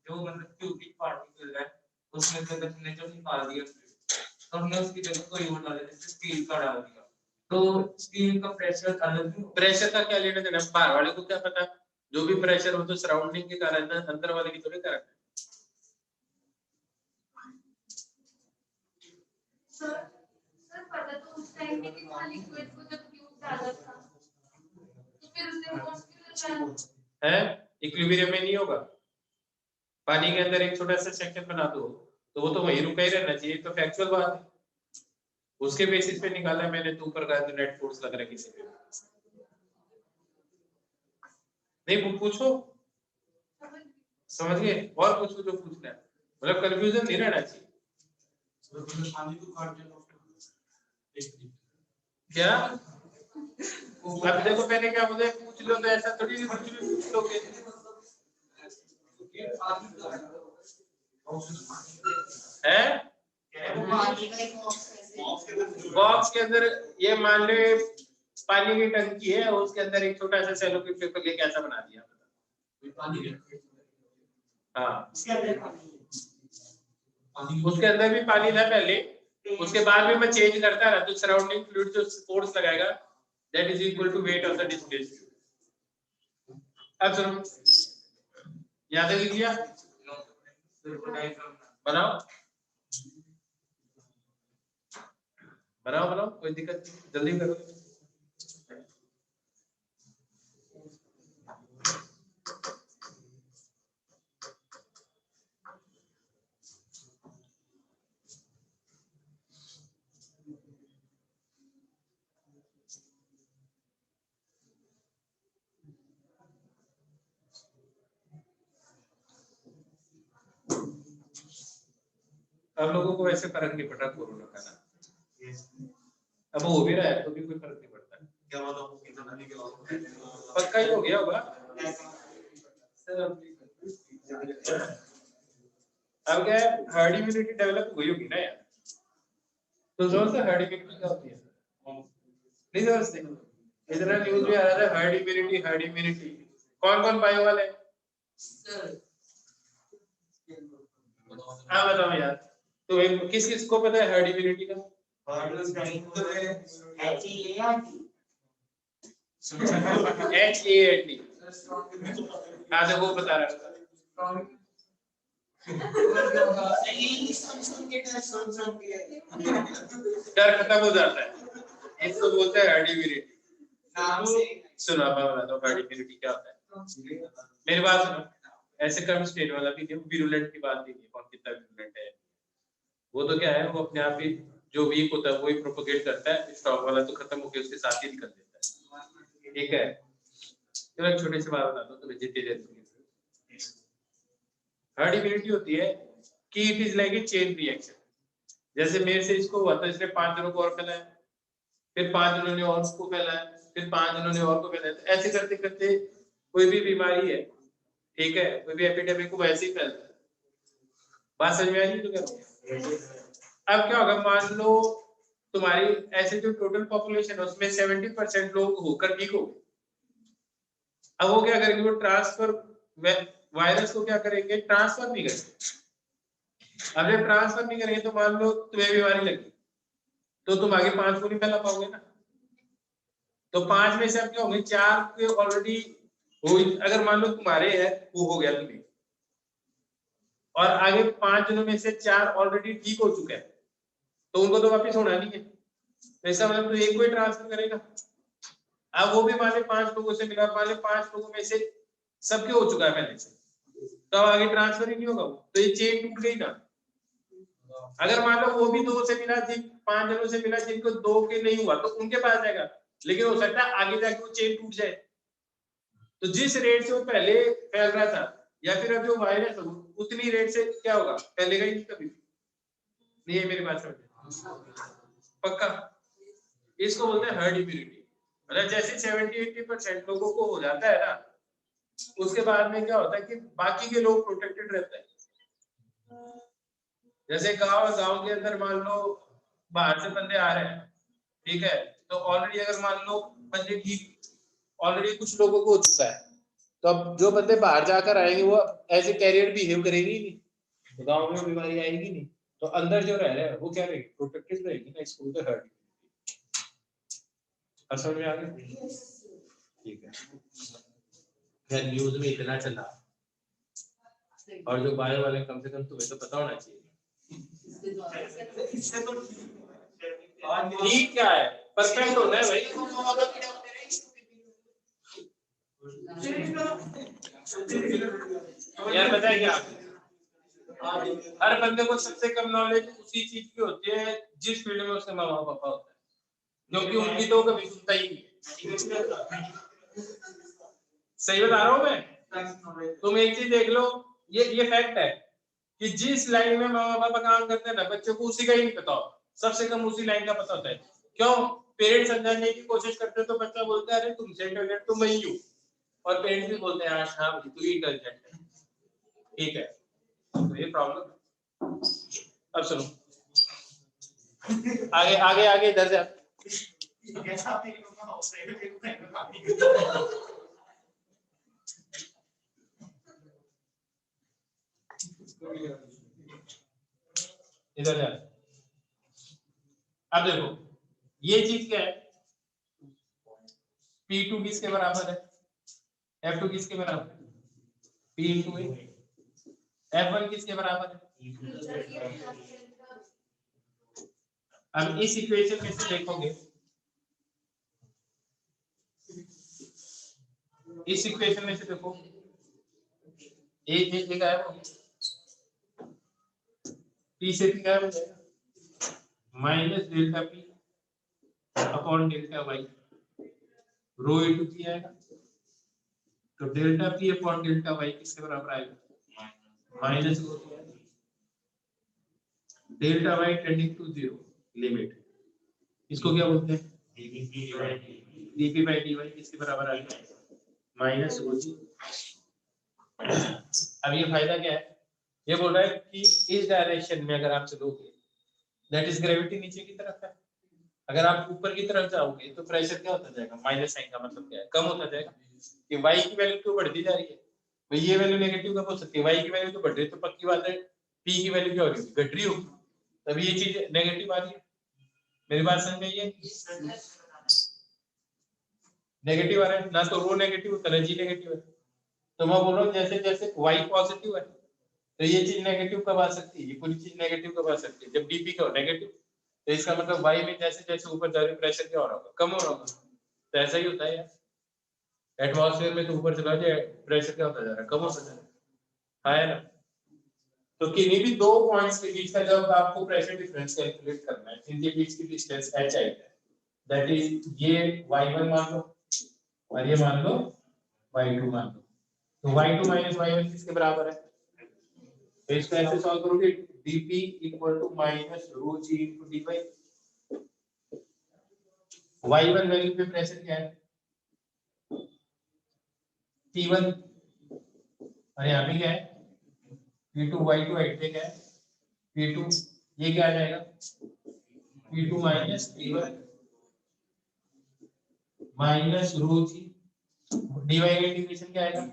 जो मतलब क्यूबिक पार्टिकल है उसमें से हमने जो निकाल दिया तो हमने उसकी जगह कोई और डाल दिया, स्टील का डाल दिया, तो स्टील का प्रेशर अलग है, प्रेशर का क्या लेना देना, बाहर वाले को क्या पता, जो भी प्रेशर हो तो सराउंडिंग के कारण है, अंदर वाले की थोड़ी कारण है। सर पता तो उस टाइम में कि वहां लिक्विड को जब ट्यूब डाला था तो फिर उसने मॉस्क्यूलर है इक्विलिब्रियम में नहीं होगा, पानी के अंदर एक छोटा सा सेक्शन बना दो तो वो तो वहीं रुका ही रहना चाहिए, तो फैक्चुअल बात है, उसके बेसिस पे निकाला मैंने, तो ऊपर का नेट फोर्स लग रहा है किसी पे नहीं, पूछो समझ गए, और पूछो जो पूछना है, मतलब कंफ्यूजन नहीं रहना चाहिए। क्या अब देखो मैंने क्या बोला, पूछ लो तो ऐसा थोड़ी कुछ भी पूछ लोगे, है बॉक्स के अंदर ये मान लो पानी की टंकी है, उसके अंदर एक छोटा सा सेलो के पेपर लेके ऐसा बना दिया, हाँ उसके अंदर भी पानी था पहले, उसके बाद भी मैं चेंज करता रहा तो सराउंडिंग फ्लूइड जो फोर्स लगाएगा that is equal to weight of the displaced fluid. अब सुनो याद है लिख लिया, बनाओ बनाओ बनाओ कोई दिक्कत नहीं, जल्दी करो। अब लोगों को वैसे फर्क नहीं पड़ रहा कोरोना का ना, अब हो भी रहा है तो भी कोई फर्क नहीं पड़ता, क्या पक्का ही हो गया होगा। अब क्या है हर्ड इम्यूनिटी डेवलप हुई होगी ना यार, तो जोर से हर्ड इम्यूनिटी क्या होती है नहीं समझते, इधर न्यूज में आ रहा था हर्ड इम्यूनिटी कौन कौन पाए वाले, हाँ बताओ यार, तो किस किस को पता है हर्ड इम्यूनिटी का, HALT हाँ तो वो बता रहा था, डर खत्म हो जाता है, इसको बोलते हैं हर्ड इम्यूनिटी। सुनो मैं बताता हूँ हर्ड इम्यूनिटी क्या होता है, मेरी बात सुनो, ऐसे कम स्ट्रेन वाला भी नहीं, विरुलेंट की बात नहीं है, कौन कितना विरुलेंट है, वो तो क्या है, वो अपने आप ही जो वीक होता है वो ही प्रोपोगेट करता है, स्ट्रॉन्ग वाला तो खत्म होकर उसके साथ ही निकल देता है। ठीक है, चलो एक छोटे से बात बता दो तुम्हें जितनी देर में। हर्ड इम्यूनिटी होती है कि it is like a chain reaction. जैसे मेरे से इसको हुआ था, इसने 5 जनों को और फैलाया, फिर 5 जनों ने और उसको फैलाया, फिर 5 जनों ने और को फैलाया, तो ऐसे करते करते कोई भी बीमारी है, ठीक है, कोई भी एपिडेमिक को वैसे ही फैलता है। बात समझ में आई? तो क्या अब क्या होगा, मान लो तुम्हारी ऐसे जो टोटल पॉपुलेशन है उसमें 70% लोग होकर ठीक हो गए। अब वो क्या करेंगे, वो ट्रांसफर वायरस को क्या करेंगे, ट्रांसफर नहीं करेंगे। अब जब ट्रांसफर नहीं करेंगे तो मान लो तुम्हें बीमारी लगी, तो तुम आगे 5 को नहीं फैला पाओगे ना। तो 5 में से अब क्या होंगे, 4 के ऑलरेडी हो, अगर मान लो तुम्हारे है वो हो गया तुम्हें, और आगे 5 जनों में से 4 ऑलरेडी ठीक हो चुके हैं, तो उनको तो वापिस होना नहीं है, तो ऐसा मतलब तो एक को ही ट्रांसफर करेगा। अब वो भी मान लो 5 लोगों से मिला, मान लो 5 लोगों में से सबके हो चुका है पहले से, तो अब आगे ट्रांसफर ही नहीं होगा, तो ये चेन टूट गई ना। अगर मान लो वो भी 2 से मिला, जिन 5 जनों से मिला जिनको 2 के नहीं हुआ, तो उनके पास जाएगा, लेकिन हो सकता है आगे जाके वो चेन टूट जाए। तो जिस रेट से वो पहले फैल रहा था, या फिर अब जो वायरस है उतनी रेट से क्या होगा, फैलेगा ही नहीं कभी। नहीं है मेरी बात समझ पक्का? इसको बोलते हैं हर्ड इम्यूनिटी। मतलब जैसे 70-80% लोगों को हो जाता है ना, उसके बाद में क्या होता है कि बाकी के लोग प्रोटेक्टेड रहते हैं। जैसे गांव के अंदर मान लो बाहर से बंदे आ रहे हैं, ठीक है, तो ऑलरेडी अगर मान लो बंदे ठीक, ऑलरेडी कुछ लोगों को हो चुका है, तो अब जो बंदे बाहर जाकर आएंगे वो एज ए कैरियर बिहेव करेंगे ही नहीं, तो गांव में बीमारी आएगी नहीं, तो अंदर जो रह रहे हैं वो क्या रहेगी, प्रोटेक्टेड रहेगी ना। इसको बोलते हैं हर्ड। समझ में आ गया? ठीक है, खैर न्यूज में इतना चला, और जो बायो वाले कम से कम तुम्हें तो पता होना चाहिए। ठीक क्या है, परफेक्ट होना है भाई। यार पता है क्या, हर बंदे को सबसे कम नॉलेज उसी चीज की होती है जिस फील्ड में उसके माँ पापा होता है, क्योंकि उनकी तो कभी सुनता ही नहीं। सही बता रहा हूँ मैं? तुम एक चीज देख लो, ये फैक्ट है कि जिस लाइन में माँ बाप काम करते हैं ना, बच्चों को उसी का ही नहीं पता होता, सबसे कम उसी लाइन का पता होता है। क्यों? पेरेंट्स समझाने की कोशिश करते हैं तो बच्चा बोलता है अरे तुमसे इंटेलिजेंट तो मैं ही हूँ, और पेरेंट्स भी बोलते हैं हाँ भाई तू ही इंटेलिजेंट है। ठीक है, तो ये प्रॉब्लम है। अब सुनो, आगे आगे आगे इधर से इधर जा। अब देखो ये चीज क्या है, P2 किसके बराबर है, F2 किसके बराबर है, P into A। F1 किसके बराबर है। अब इस इक्वेशन में से देखोगे, इस इक्वेशन में से देखो एक गायब हो गया, P से P गायब हो जाएगा, minus delta P upon delta Y, rho into P आएगा, तो delta P upon delta Y किसके बराबर आएगा, माइनस रो P आएगा। Delta Y tending to 0 limit, इसको क्या बोलते हैं, dp by dy किसके बराबर आएगा, माइनस रो G। अब ये फायदा क्या है, ये बोल रहा है कि इस डायरेक्शन में अगर आप चलोगे, दैट इज ग्रेविटी नीचे की तरफ है, अगर आप ऊपर की तरफ जाओगे तो प्रेशर क्या होता जाएगा, माइनस साइन का मतलब क्या है, कम होता जाएगा, कि y की वैल्यू तो बढ़ती जा रही है, तो ये वैल्यू नेगेटिव कब हो सकती है, y की वैल्यू तो बढ़ रही है, तो पक्की बात है p की वैल्यू क्या होगी, घट रही होगी, तभी ये चीज नेगेटिव आ रही है। मेरी बात समझ में आई है? नेगेटिव आ रहा है ना, तो रो नेगेटिव होता है, जी नेगेटिव है, तो मैं बोल रहा हूँ जैसे जैसे y पॉजिटिव है तो ये चीज नेगेटिव कब आ सकती है, ये पूरी चीज नेगेटिव कब आ सकती है, जब dp का हो नेगेटिव, तो इसका मतलब y में जैसे जैसे ऊपर जा रही प्रेशर क्या हो रहा होगा, कम हो रहा होगा, तो ऐसा ही होता है यार, एटमॉस्फेयर में तो ऊपर चला जाए प्रेशर क्या होता जा रहा है, कम होता जा रहा है। है ना। तो किन्हीं भी दो पॉइंट्स के बीच का जब आपको प्रेशर डिफरेंस कैलकुलेट करना है, इनके बीच की डिस्टेंस h है, दैट इज ये y1 मान लो और ये मान लो y2 मान लो। तो y2 माइनस y1 किसके बराबर है? तो इसको ऐसे सॉल्व करोगे, dp equal to minus rho g into dy। y1 value पे प्रेशर क्या है? P1 और यहाँ पे क्या है? P2 y2 एट क्या है? P2, ये क्या आ जाएगा? P2 minus P1 minus rho g, dy का इंटीग्रेशन क्या आएगा?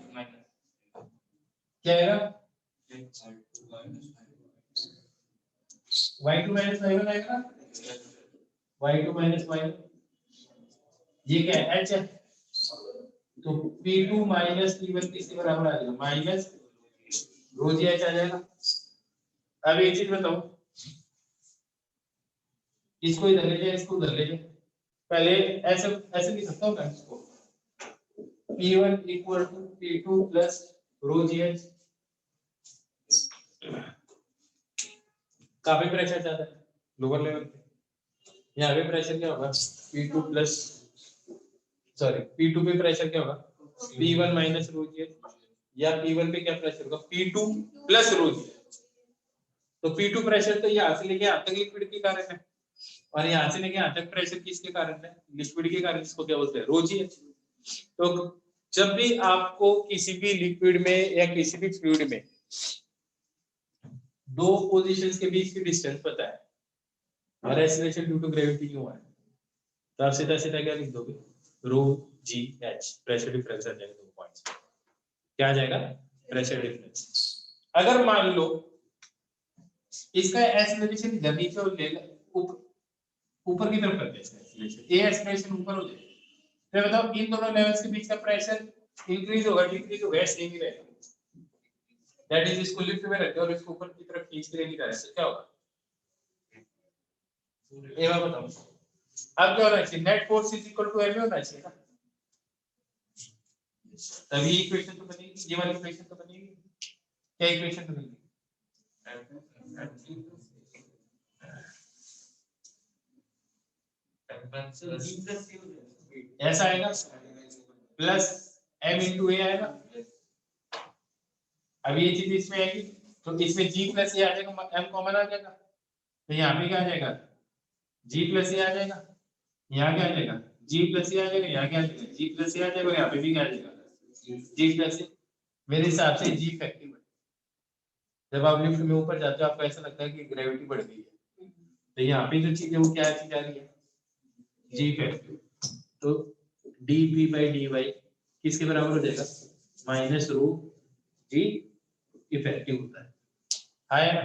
क्या आएगा? y2 माइनस y1 आएगा, y2 माइनस y1, ये क्या है? h है। तो P2 माइनस P1 किसके बराबर आ जाएगा? माइनस रो जी h आ जाएगा। अब एक चीज बताओ, इसको इधर ले जाए, इसको उधर ले जाए। पहले ऐसे ऐसे लिख सकता हूँ मैं इसको, P1 equal to P2 plus rho g h. कहाँ पे प्रेशर ज्यादा है? लोअर लेवल पे। यहाँ पे प्रेशर क्या होगा? P2 प्लस सॉरी P2 पे प्रेशर क्या होगा? P1 minus rho g H, या P1 पे क्या प्रेशर होगा? P2 plus rho g H. तो P2 प्रेशर तो यहाँ से लेके यहाँ तक लिक्विड के कारण है, और यहाँ से लेके यहाँ तक प्रेशर किसके कारण है? लिक्विड के कारण। इसको क्या बोलते हैं? रो जी एच। तो जब भी आपको किसी भी लिक्विड में या किसी भी फ्लूइड में दो पोजीशंस के बीच की डिस्टेंस पता है और एक्सीलरेशन ड्यू टू ग्रेविटी क्यों है, तो आप सीधा सीधा क्या लिख दोगे? रो जी एच, प्रेशर डिफरेंस आ जाएगा दो पॉइंट्स। क्या आ जाएगा? Pressure difference. अगर मान लो इसका एक्सीलरेशन इधर नीचे हो जाएगा, ऊपर की तरफ कर दे, एक्सीलरेशन ए एक्सीलरेशन ऊपर हो जाएगा, तो बताओ इन दोनों लेवल्स के बीच का प्रेशर इंक्रीज होगा डिक्रीज होगा? सेम ही रहेगा। दैट इज इसको लिफ्ट में रखते और इसको ऊपर की तरफ खींच के लेके जा रहे हैं, क्या होगा? ये बात बताओ। अब क्या होना चाहिए? Net force is equal to m होना चाहिए ना, तभी इक्वेशन तो बनेगी, ये वाली इक्वेशन तो बनेगी। क्या इक्वेशन बनेगी? ऐसा आएगा प्लस m इंटू ए आएगा। अब ये चीज इसमें आएगी तो इसमें g प्लस ए आ जाएगा, m कॉमन आ जाएगा, तो यहाँ पे क्या आ जाएगा? g प्लस ए आ जाएगा, यहाँ क्या आ जाएगा? g प्लस ए आ जाएगा, यहाँ क्या आ जाएगा? g प्लस ए आ जाएगा, यहाँ पे भी क्या आ जाएगा? g प्लस ए। मेरे हिसाब से g इफेक्टिव है। जब आप लिफ्ट में ऊपर जाते हो आपको ऐसा लगता है कि ग्रेविटी बढ़ गई है, तो यहाँ पे जो चीज है वो क्या चीज आ रही है? g effective. तो dp by dy किसके बराबर हो जाएगा? माइनस रो जी इफेक्टिव होता है ना।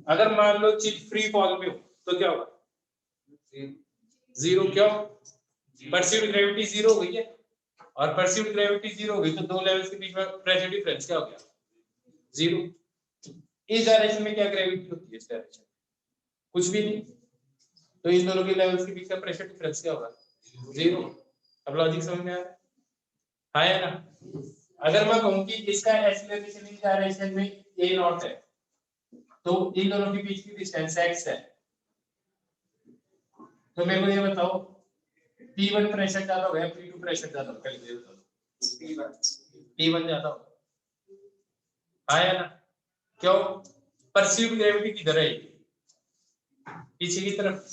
अगर मान लो चीज फ्री फॉल में हो तो क्या होगा? जीरो। क्यों? परसीव्ड ग्रेविटी जीरो हो गई है, और परसीव्ड ग्रेविटी जीरो हो गई तो दो लेवल्स के बीच में प्रेशर डिफरेंस क्या हो गया? जीरो। इस डायरेक्शन में क्या ग्रेविटी होती है? इस डायरेक्शन कुछ भी नहीं, तो इन दोनों के लेवल्स के बीच का प्रेशर डिफरेंस क्या होगा? जीरो। अब लॉजिक समझ में आ रहा है ना? अगर मैं कहूं कि इसका एक्सीलरेशन इस डायरेक्शन में a नॉट है, तो इन दोनों के बीच की डिस्टेंस x है, तो मेरे को ये बताओ P1 प्रेशर ज्यादा होगा या P2 प्रेशर ज्यादा होगा? ये बताओ। P1 ज्यादा होगा, आया ना? क्यों? परसीव्ड ग्रेविटी किधर है? पीछे की तरफ।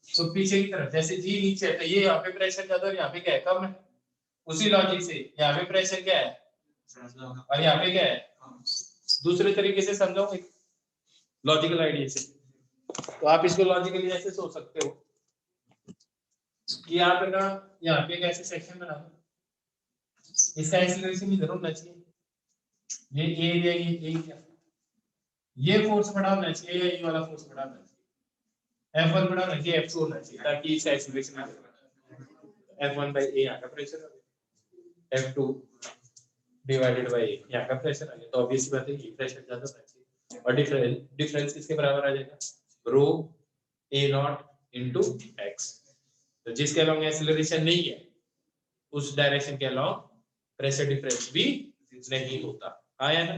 तो पीछे की तरफ जैसे जी नीचे है तो ये यहाँ पे प्रेशर ज्यादा और यहाँ पे क्या है? कम है। उसी लॉजिक से यहाँ पे प्रेशर क्या है और यहाँ पे क्या है? दूसरे तरीके से समझाओ एक लॉजिकल आइडिया से, तो आप इसको लॉजिकली ऐसे सोच सकते हो कि यहाँ पे ना यहाँ पे एक ऐसे सेक्शन बना दो, इसका एक्सीलरेशन इधर होना चाहिए, ये ए या ये फोर्स बड़ा होना चाहिए या ये वाला फोर्स बड़ा होना चाहिए? F1 बड़ा होना चाहिए, F2 होना चाहिए, ताकि इस एक्सीलरेशन F1 by a यहाँ का प्रेशर आ जाए, F2 डिवाइडेड बाय यहाँ का प्रेशर आ जाए, तो ऑब्वियस बात है ये प्रेशर ज्यादा होना चाहिए, और डिफरेंस किसके बराबर आ जाएगा? रो a नॉट इनटू x। तो जिसके अलोंग एक्सीलरेशन नहीं है उस डायरेक्शन के अलोंग प्रेशर डिफरेंस भी नहीं होता, आया ना?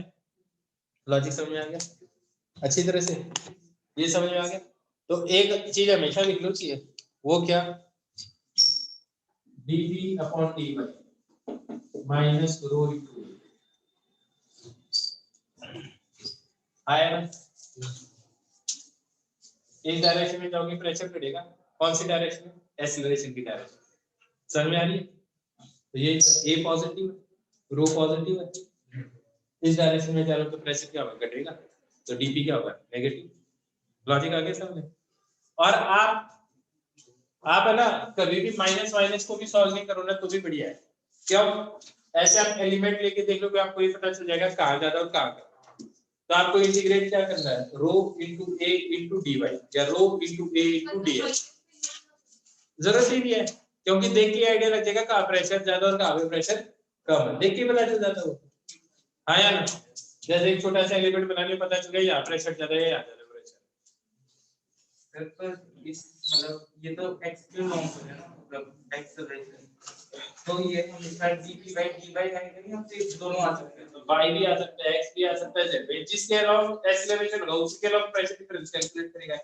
लॉजिक समझ में आ गया अच्छी तरह से? ये समझ में आ गया? तो एक चीज हमेशा लिख लो चाहिए, वो क्या, dv upon dy minus rho into आया ना। एक डायरेक्शन में जाओगे प्रेशर बढ़ेगा, कौन सी डायरेक्शन में, एक्सीलरेशन की डायरेक्शन। समझ में आ रही है? तो ये a पॉजिटिव है, रो पॉजिटिव है, इस डायरेक्शन में जा रहे हो तो प्रेशर क्या होगा, घटेगा, तो dp क्या होगा, नेगेटिव। लॉजिक आगे समझे? और आप है ना कभी भी माइनस माइनस को भी सॉल्व नहीं करो ना तो भी बढ़िया है। क्यों? ऐसे आप एलिमेंट लेके देख लो कि आपको ये पता चल जाएगा कहाँ ज्यादा और कहाँ कम। तो आपको इंटीग्रेट क्या करना है, रो इनटू a इनटू dy या रो इनटू a इनटू dx। जरूरत ही नहीं है क्योंकि देख के आइडिया लग जाएगा कहाँ प्रेशर ज्यादा और कहाँ पे प्रेशर कम है, देख के पता चल जाता है। हाँ या ना? जैसे एक छोटा सा एलिमेंट बना लिया, पता चल गया यहाँ प्रेशर ज्यादा है यहाँ ज्यादा प्रेशर। पर इस मतलब ये तो x के नॉर्म हो गया ना, मतलब एक्सेलरेशन, तो ये हम इसका dp by dy करेंगे हम, तो दोनों आ सकते हैं, तो y भी आ सकता है, x भी आ सकता है, z भी। जिसके अलावा एक्सीलरेशन होगा उसके अलावा प्रेशर डिफरेंस कैलकुलेट करेगा।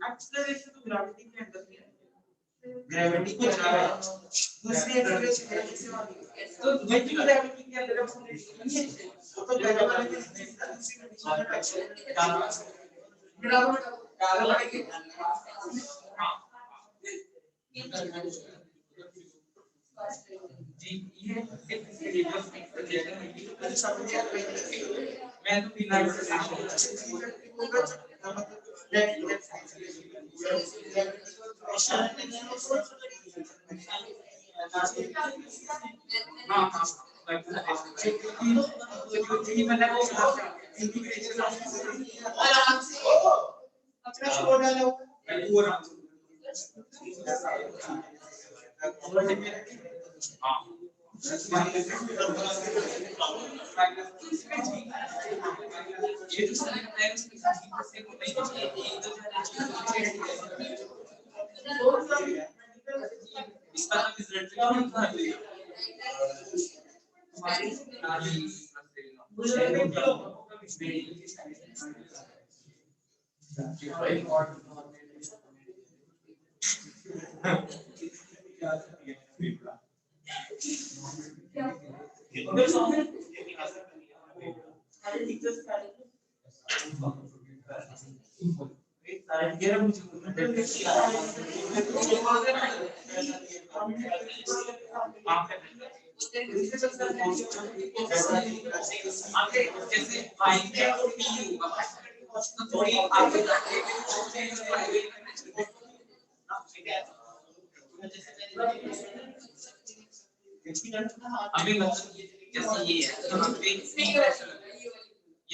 एक्सेलरेशन तो ग्रेविटी के अंदर नहीं है, ग्रेविटी के अलावा दूसरी एक्सेलरेशन तो वही ग्रेविटी के अंदर है, वो तो ग्रेविटी वाली दूसरी जी ये एक सिलेबस एक्सप्लेनेशन है, मैं तो बिना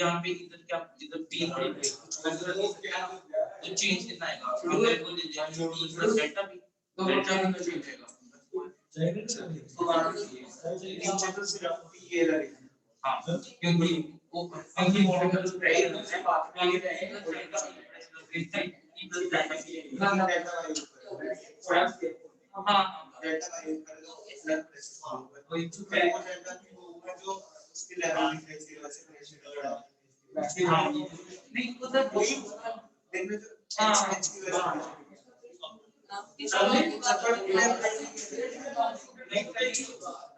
यहाँ पे इधर क्या इधर तीन तो चेंज कितना आएगा फिर मेरे को ले जाना प्लस डेल्टा भी का चेंज आएगा हाँ क्योंकि वो क्योंकि मॉडल प्राइस है बात में हाँ कोई चुप है जो उसके लेवल नहीं उधर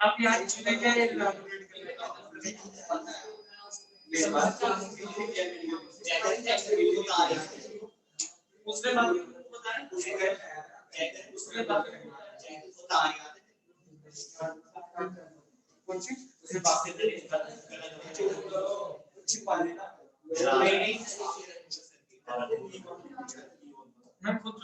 अब यहाँ उसके बाद उसके बाद उसे बात छिपा लेना मैं खुद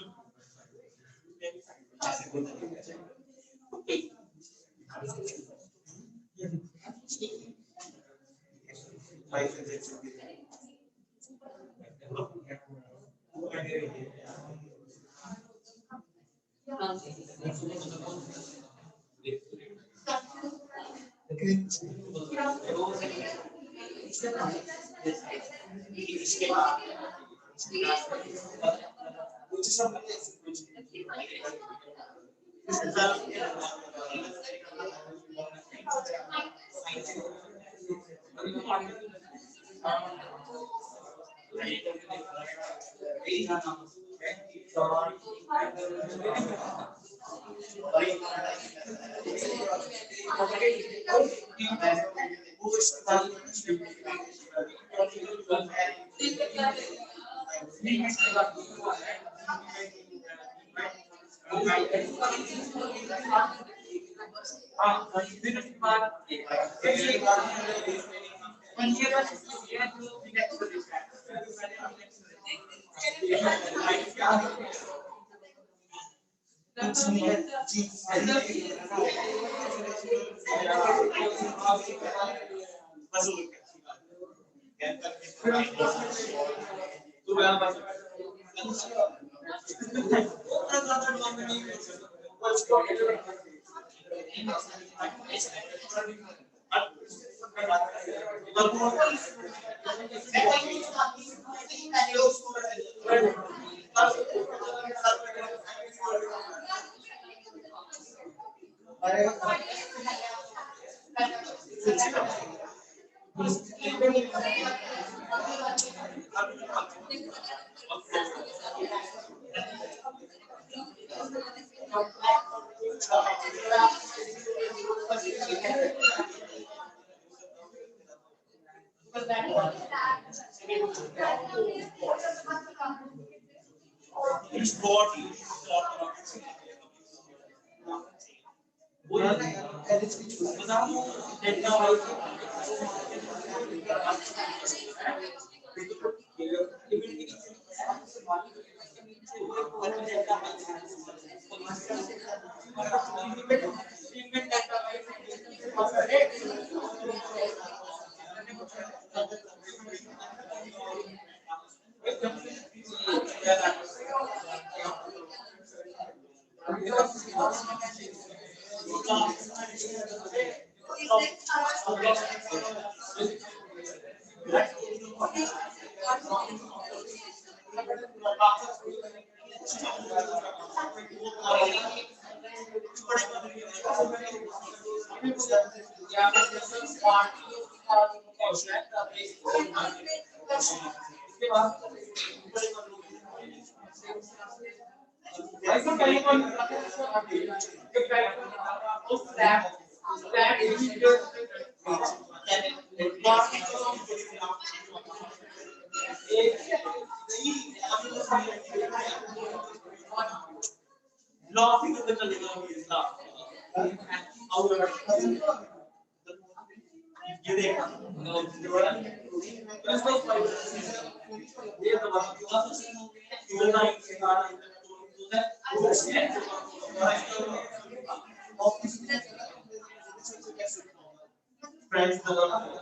फ्रेंड्स दो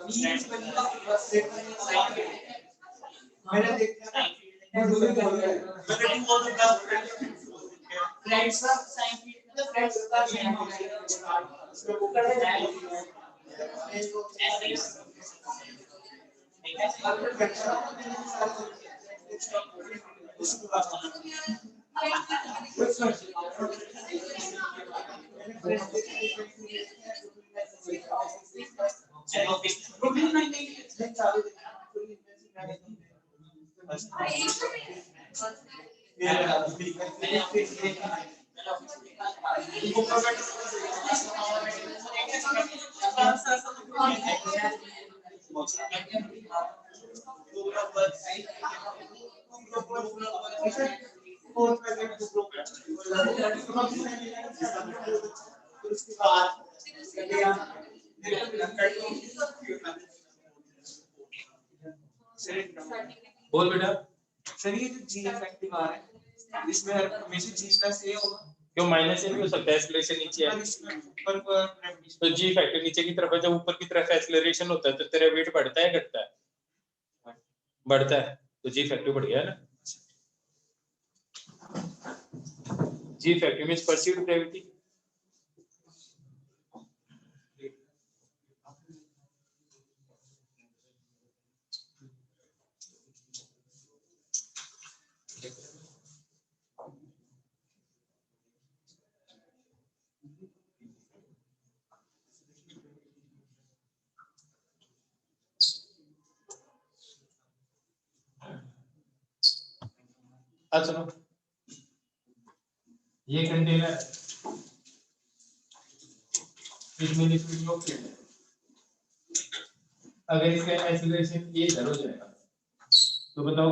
मीन्स बनी बस रेट मैंने देखा मैंने टू ऑफ द फ्रेंड्स का साइन मतलब फ्रेंड्स का साइन उसमें वो कर रहे हैं बोल बेटा सर ये जो जी इफेक्टिव आ रहा है इसमें हमेशा जी प्लस ए होगा क्यों माइनस से भी हो सकता है, एक्सेलरेशन नीचे है ऊपर तो जी फैक्टर नीचे की तरफ है, जब ऊपर की तरफ एक्सेलरेशन होता है तो तेरा वेट बढ़ता है घटता है? बढ़ता है, तो जी फैक्टर बढ़ गया ना। जी फैक्टर मींस परसीव्ड ग्रेविटी। अब सुनो, ये कंटेनर इसमें लिक्विड लो है, अगर इसका एक्सेलरेशन ये इधर हो जाएगा तो बताओ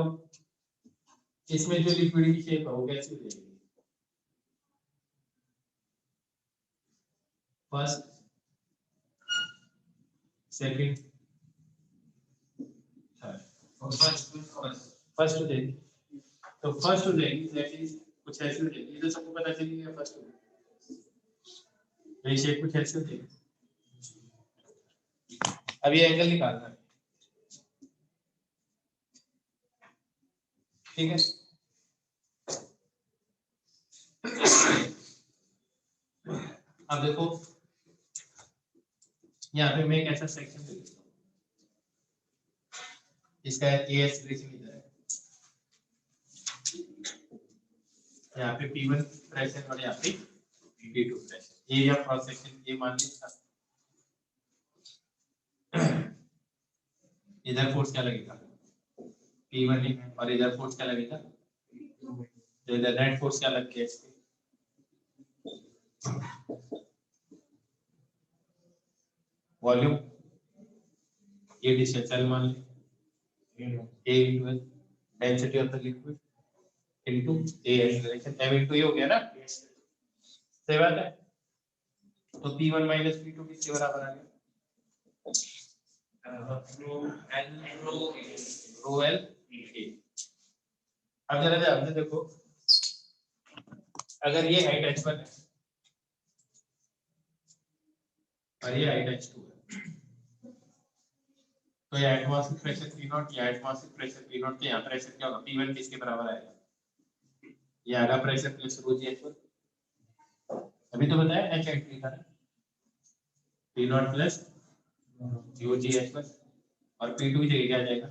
इसमें जो लिक्विड की शेप है वो कैसी हो जाएगी? फर्स्ट, सेकंड, थर्ड, फर्स्ट हो जाएगी। तो फर्स्ट हो जाएगी दैट इज कुछ ऐसी हो जाएगी, ये तो सबको पता चली गया फर्स्ट हो जाएगी, ये शेप कुछ ऐसी हो जाएगी। अब ये एंगल निकालना है, ठीक है? अब देखो यहाँ पे मैं एक ऐसा सेक्शन ले लेता हूँ, इसका ए एक्सेलरेशन इधर है, यहाँ पे P1 प्रेशर और यहाँ पे P2 pressure, area cross section ये मान लीजिए। इधर फोर्स क्या लगेगा? P1 ही, और इधर फोर्स क्या लगेगा? तो इधर नेट फोर्स क्या लग गया इसके? वॉल्यूम, ये डिस्टेंस L मान ली, A into L, density of the liquid into A acceleration, M into E हो गया ना? सही बात है। तो P1 minus P2 किसके बराबर आ गया? रो L A। अब जरा ध्यान से देखो, अगर ये हाइट h1 है और ये हाइट h2 है, तो ये एटमॉस्फेरिक प्रेशर P0, ये एटमॉस्फेरिक प्रेशर P0, तो यहाँ प्रेशर क्या होगा? P1 किसके बराबर आएगा? ये आधा प्रेशर प्लस रो जी h1, अभी तो बताया h हाइट लिखा है, P0 प्लस रो जी h1, और P2 की जगह क्या आ जाएगा?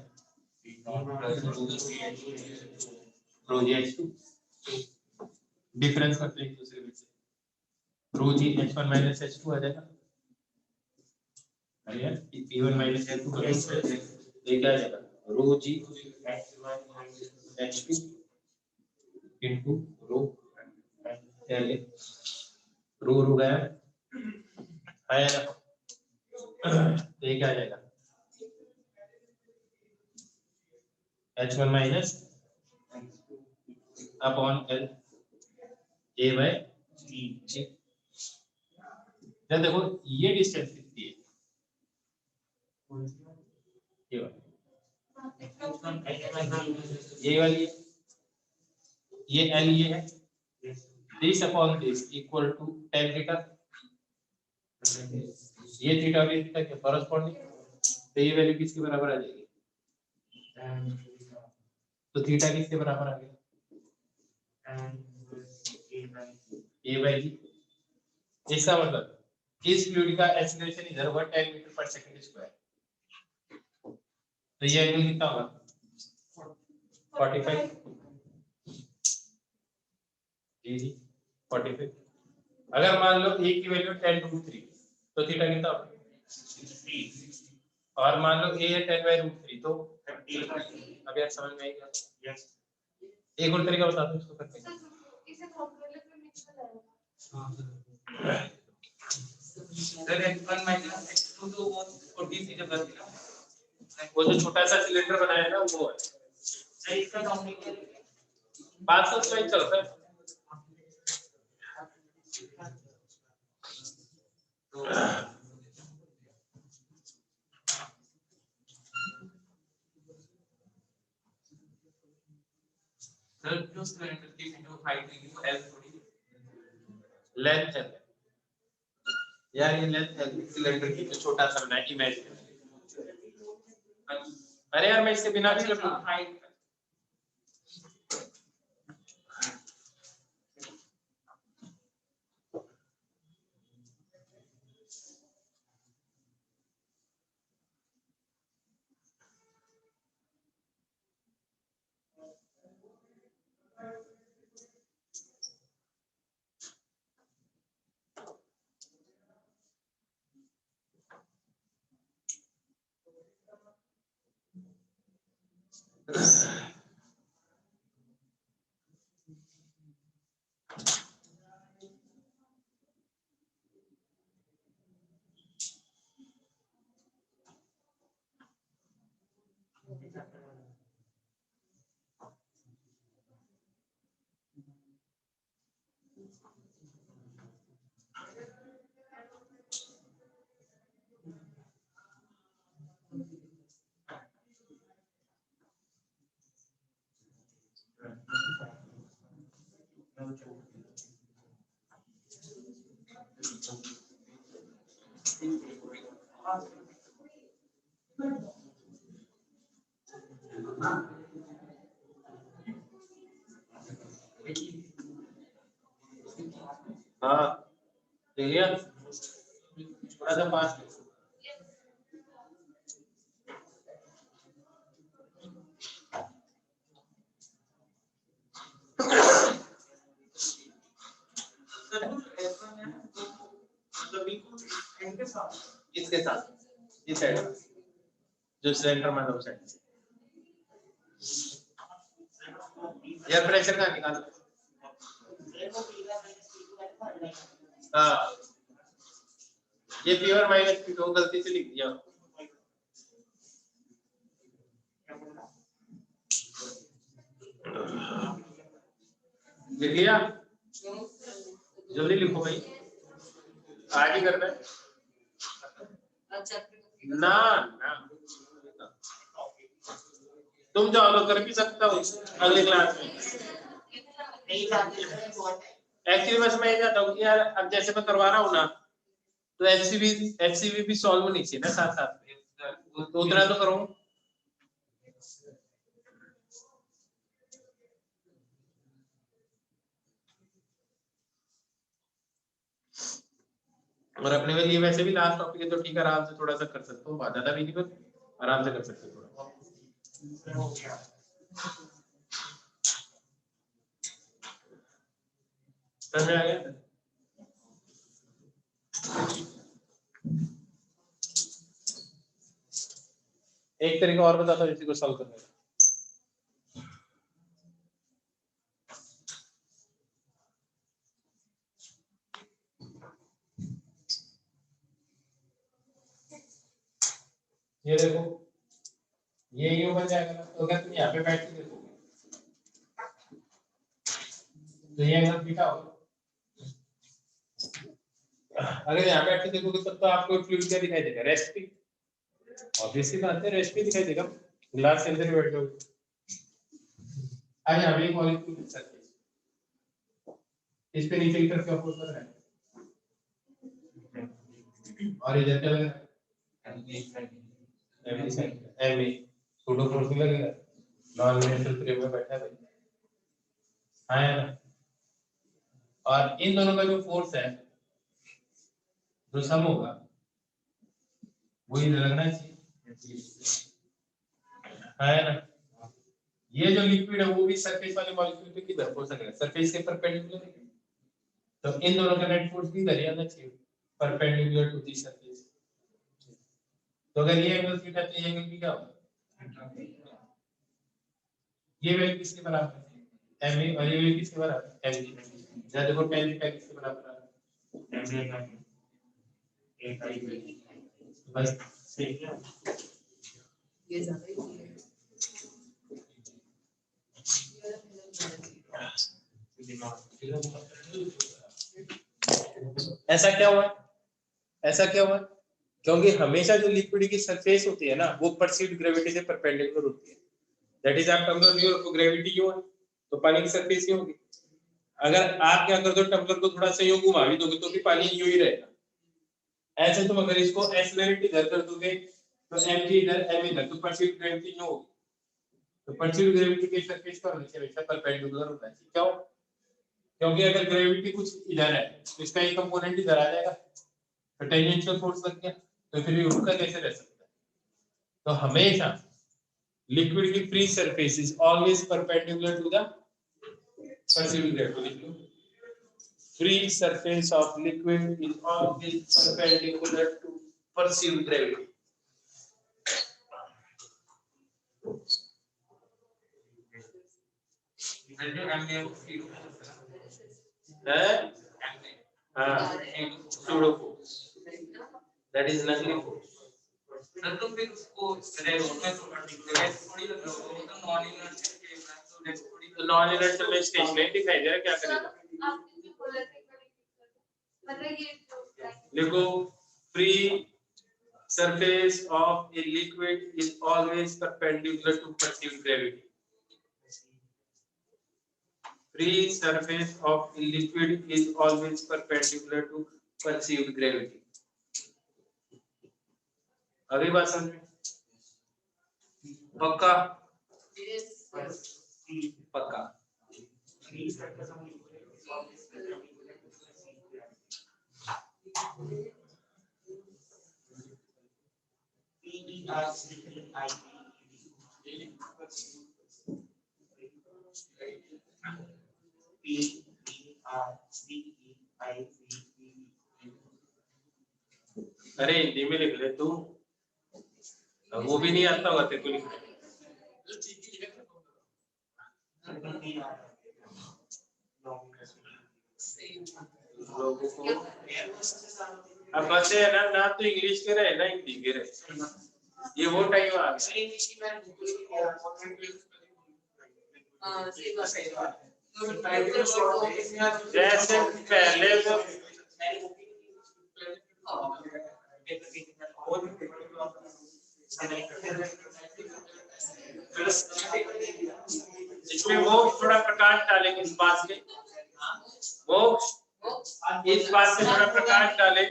रो जी h2, डिफरेंस करते हैं एक दूसरे में से, रो जी h1 माइनस h2 आ जाएगा, P1 माइनस h2 का ये क्या आ जाएगा? रो जी h2 इनटू रो L, रो गया आया ना, तो ये क्या आ जाएगा? h1 minus upon L A by G। देखो ये डिस्टेंस कितनी है? ये वाली है, ये L ये है, this upon this equal to tan theta, ये थीटा और ये थीटा के कॉरेस्पॉन्डिंग, तो ये वैल्यू किसके बराबर आ जाएगी? तो थीटा किसके बराबर आ गया? ए बाई जी। इसका मतलब इस फ्लूइड का एक्सीलरेशन इधर होगा 10 मीटर पर सेकंड स्क्वायर, तो ये एंगल कितना होगा? 45 जी 45। अगर मान लो a की वैल्यू 10√3 तो थीटा कितना होगा? 60। और मान लो a है 10/√3 तो 30। अब यार समझ में आई क्या? यस। एक और तरीका बताता हूँ इसको करने का। इसे फॉर्मूले में मिक्स कर लेना। हां सर x1 - x2 तो वो छोटी सी जगह थी ना, वो जो छोटा सा सिलेंडर बनाया ना वो है। सही, इसका कॉम्प्लीकेट बात सब सही चल रहा है। सर जो सिलेंडर की जो हाइट है वो L थोड़ी लेंथ है यार, ये लेंथ है सिलेंडर की जो छोटा सा बनाया इमेजिन। अरे यार मैं इसके बिना भी कर लूं हाइट। हाँ देखिए थोड़ा सा पास इसके साथ इस साइड जो सिलेंडर में दो साइड एयर प्रेशर का निकाल। हाँ ये P और माइनस P2 गलती से लिख दिया। लिख लिया? जल्दी लिखो भाई, आगे करना है ना ना। तुम जाओ तो कर भी सकता हो अगले क्लास में। एक्चुअली बस मैं ये चाहता हूँ कि यार अब जैसे मैं करवा रहा हूँ ना तो एचसीवी भी सॉल्व होनी चाहिए ना साथ साथ में, तो उतना तो करो। और अपने लिए वैसे भी लास्ट टॉपिक है तो ठीक है, आराम से थोड़ा सा कर सकते हो, ज्यादा भी नहीं पर आराम से कर सकते हो थोड़ा। समझ में आ गया? एक तरीका और बताता हूँ इसी को सॉल्व करने का। ये देखो ये यूं बन जाएगा ना, तो अगर तुम यहाँ पे बैठ के देखोगे तो ये एंगल थीटा होगा। अगर यहाँ बैठ के देखोगे तब तो आपको फ्लूइड क्या दिखाई देगा? रेस्ट भी। ऑब्वियसली बात है रेस्ट भी दिखाई देगा, ग्लास के अंदर बैठ जाओगे। आज यहाँ पे एक मॉलिक्यूल लिख सकते हैं, इस पे नीचे की तरफ क्या फोर्स लग रहा है? और इधर क्या लगेगा? एम सूडो फोर्स भी लगेगा, नॉन यूनिवर्सल फ्रेम में बैठा है भाई, हाँ है ना। और इन दोनों का जो फोर्स है जो सम होगा वो इधर लगना चाहिए, है ना। ये जो लिक्विड है वो भी सरफेस वाले मॉलिक्यूल पे किधर हो सकता है, सरफेस के परपेंडिकुलर, तो इन दोनों का नेट फोर्स भी इधर ही आना चाहिए, परपेंडिकुलर टू दी सरफेस। तो अगर ये एंगल थीटा तो ये एंगल भी क्या होगा, ये वैल्यू किसके बराबर है, एम ए, और ये वैल्यू किसके बराबर है, एम जी। जरा देखो tan थीटा किसके बराबर है, एम ए का ए का ही, बस सही है। ये ज्यादा ही है। ऐसा क्या हुआ, ऐसा क्या हुआ, क्योंकि हमेशा जो लिक्विड की सरफेस होती है ना वो परसीव्ड ग्रेविटी से परपेंडिकुलर होती है, दैट इज आप टम्बलर न्यू तो ग्रेविटी क्यों है, तो पानी की सरफेस क्यों होगी। अगर आप क्या कर दो टम्बलर को थोड़ा सा यूं घुमा भी दोगे तो भी पानी यूं ही रहेगा। ऐसे तुम अगर इसको एक्सेलरेट इधर कर दोगे तो एम जी इधर एम इधर, तो परसीव्ड ग्रेविटी क्यों होगी, तो परसीव्ड ग्रेविटी के सरफेस पर हमेशा परपेंडिकुलर होता है, क्यों, क्योंकि अगर ग्रेविटी कुछ इधर है तो इसका एक कंपोनेंट इधर आ जाएगा, तो टेंजेंशियल फोर्स लग गया, तो फिर ये रुका कैसे रह सकता है। तो हमेशा लिक्विड की free surface is always perpendicular to the perceived gravity, free surface of liquid is always perpendicular to perceived gravity. Pseudo force, that is nothing force. तो फिर उसको रेस्ट में थोड़ी लग रहा होगा, नॉन इनर्शियल के तो रेस्ट थोड़ी, तो नॉन इनर्शियल में स्टेशनरी दिखाई दे रहा है, क्या करेगा, देखो free surface of a liquid is always perpendicular to perceived gravity. Free surface of a liquid is always perpendicular to perceived gravity. अगली बात समझ में, पक्का पक्का, अरे हिंदी में लिख ले तू, वो भी नहीं आता होगा तेरे को लिखना, लोगों को अब बच्चे है ना तो इंग्लिश के रहे ना हिंदी के रहे, ये वो टाइम आ जैसे पहले वो इसमें वो थोड़ा प्रकाश डालेंगे इस बात से, वो इस बात से थोड़ा प्रकाश डाले,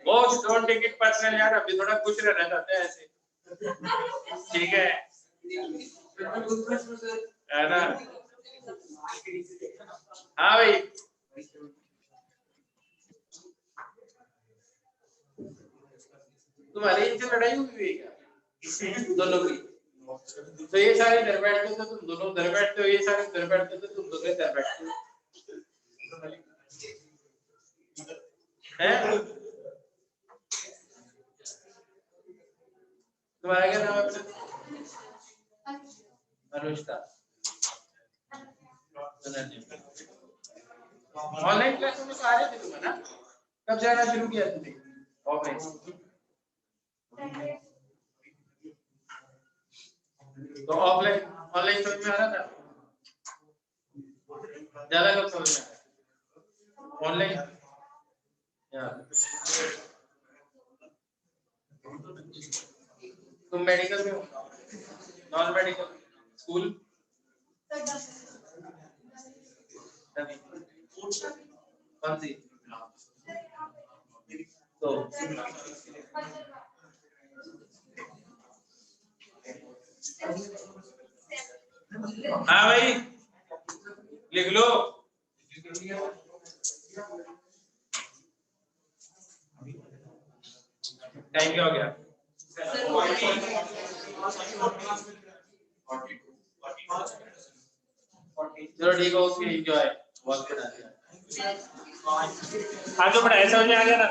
boss don't take it personal यार, अभी थोड़ा खुश रहना चाहते हैं ऐसे, ठीक है ना, हाँ भाई तुम्हारी इनसे लड़ाई हुई है क्या दोनों की, तो ये सारे इधर बैठते थे तुम दोनों उधर बैठते हो, ये सारे इधर बैठते थे तुम दोनों इधर बैठते हो, है तुम्हारा क्या नाम है, अनुष्का, ऑनलाइन क्लास में आ रहे थे तुम ना, कब जाना शुरू किया तुमने ऑफलाइन, तो ऑफलाइन ऑनलाइन समझ में आ रहा था? ज्यादा कब समझ में आया? ऑनलाइन तुम मेडिकल में हो, नॉन मेडिकल, स्कूल कौन सी? तो हाँ भाई लिख लो। टाइम क्या हो गया? चलो ठीक है, ओके एंजॉय, बहुत बढ़िया। हाँ जो पढ़ाया समझ में आ गया ना?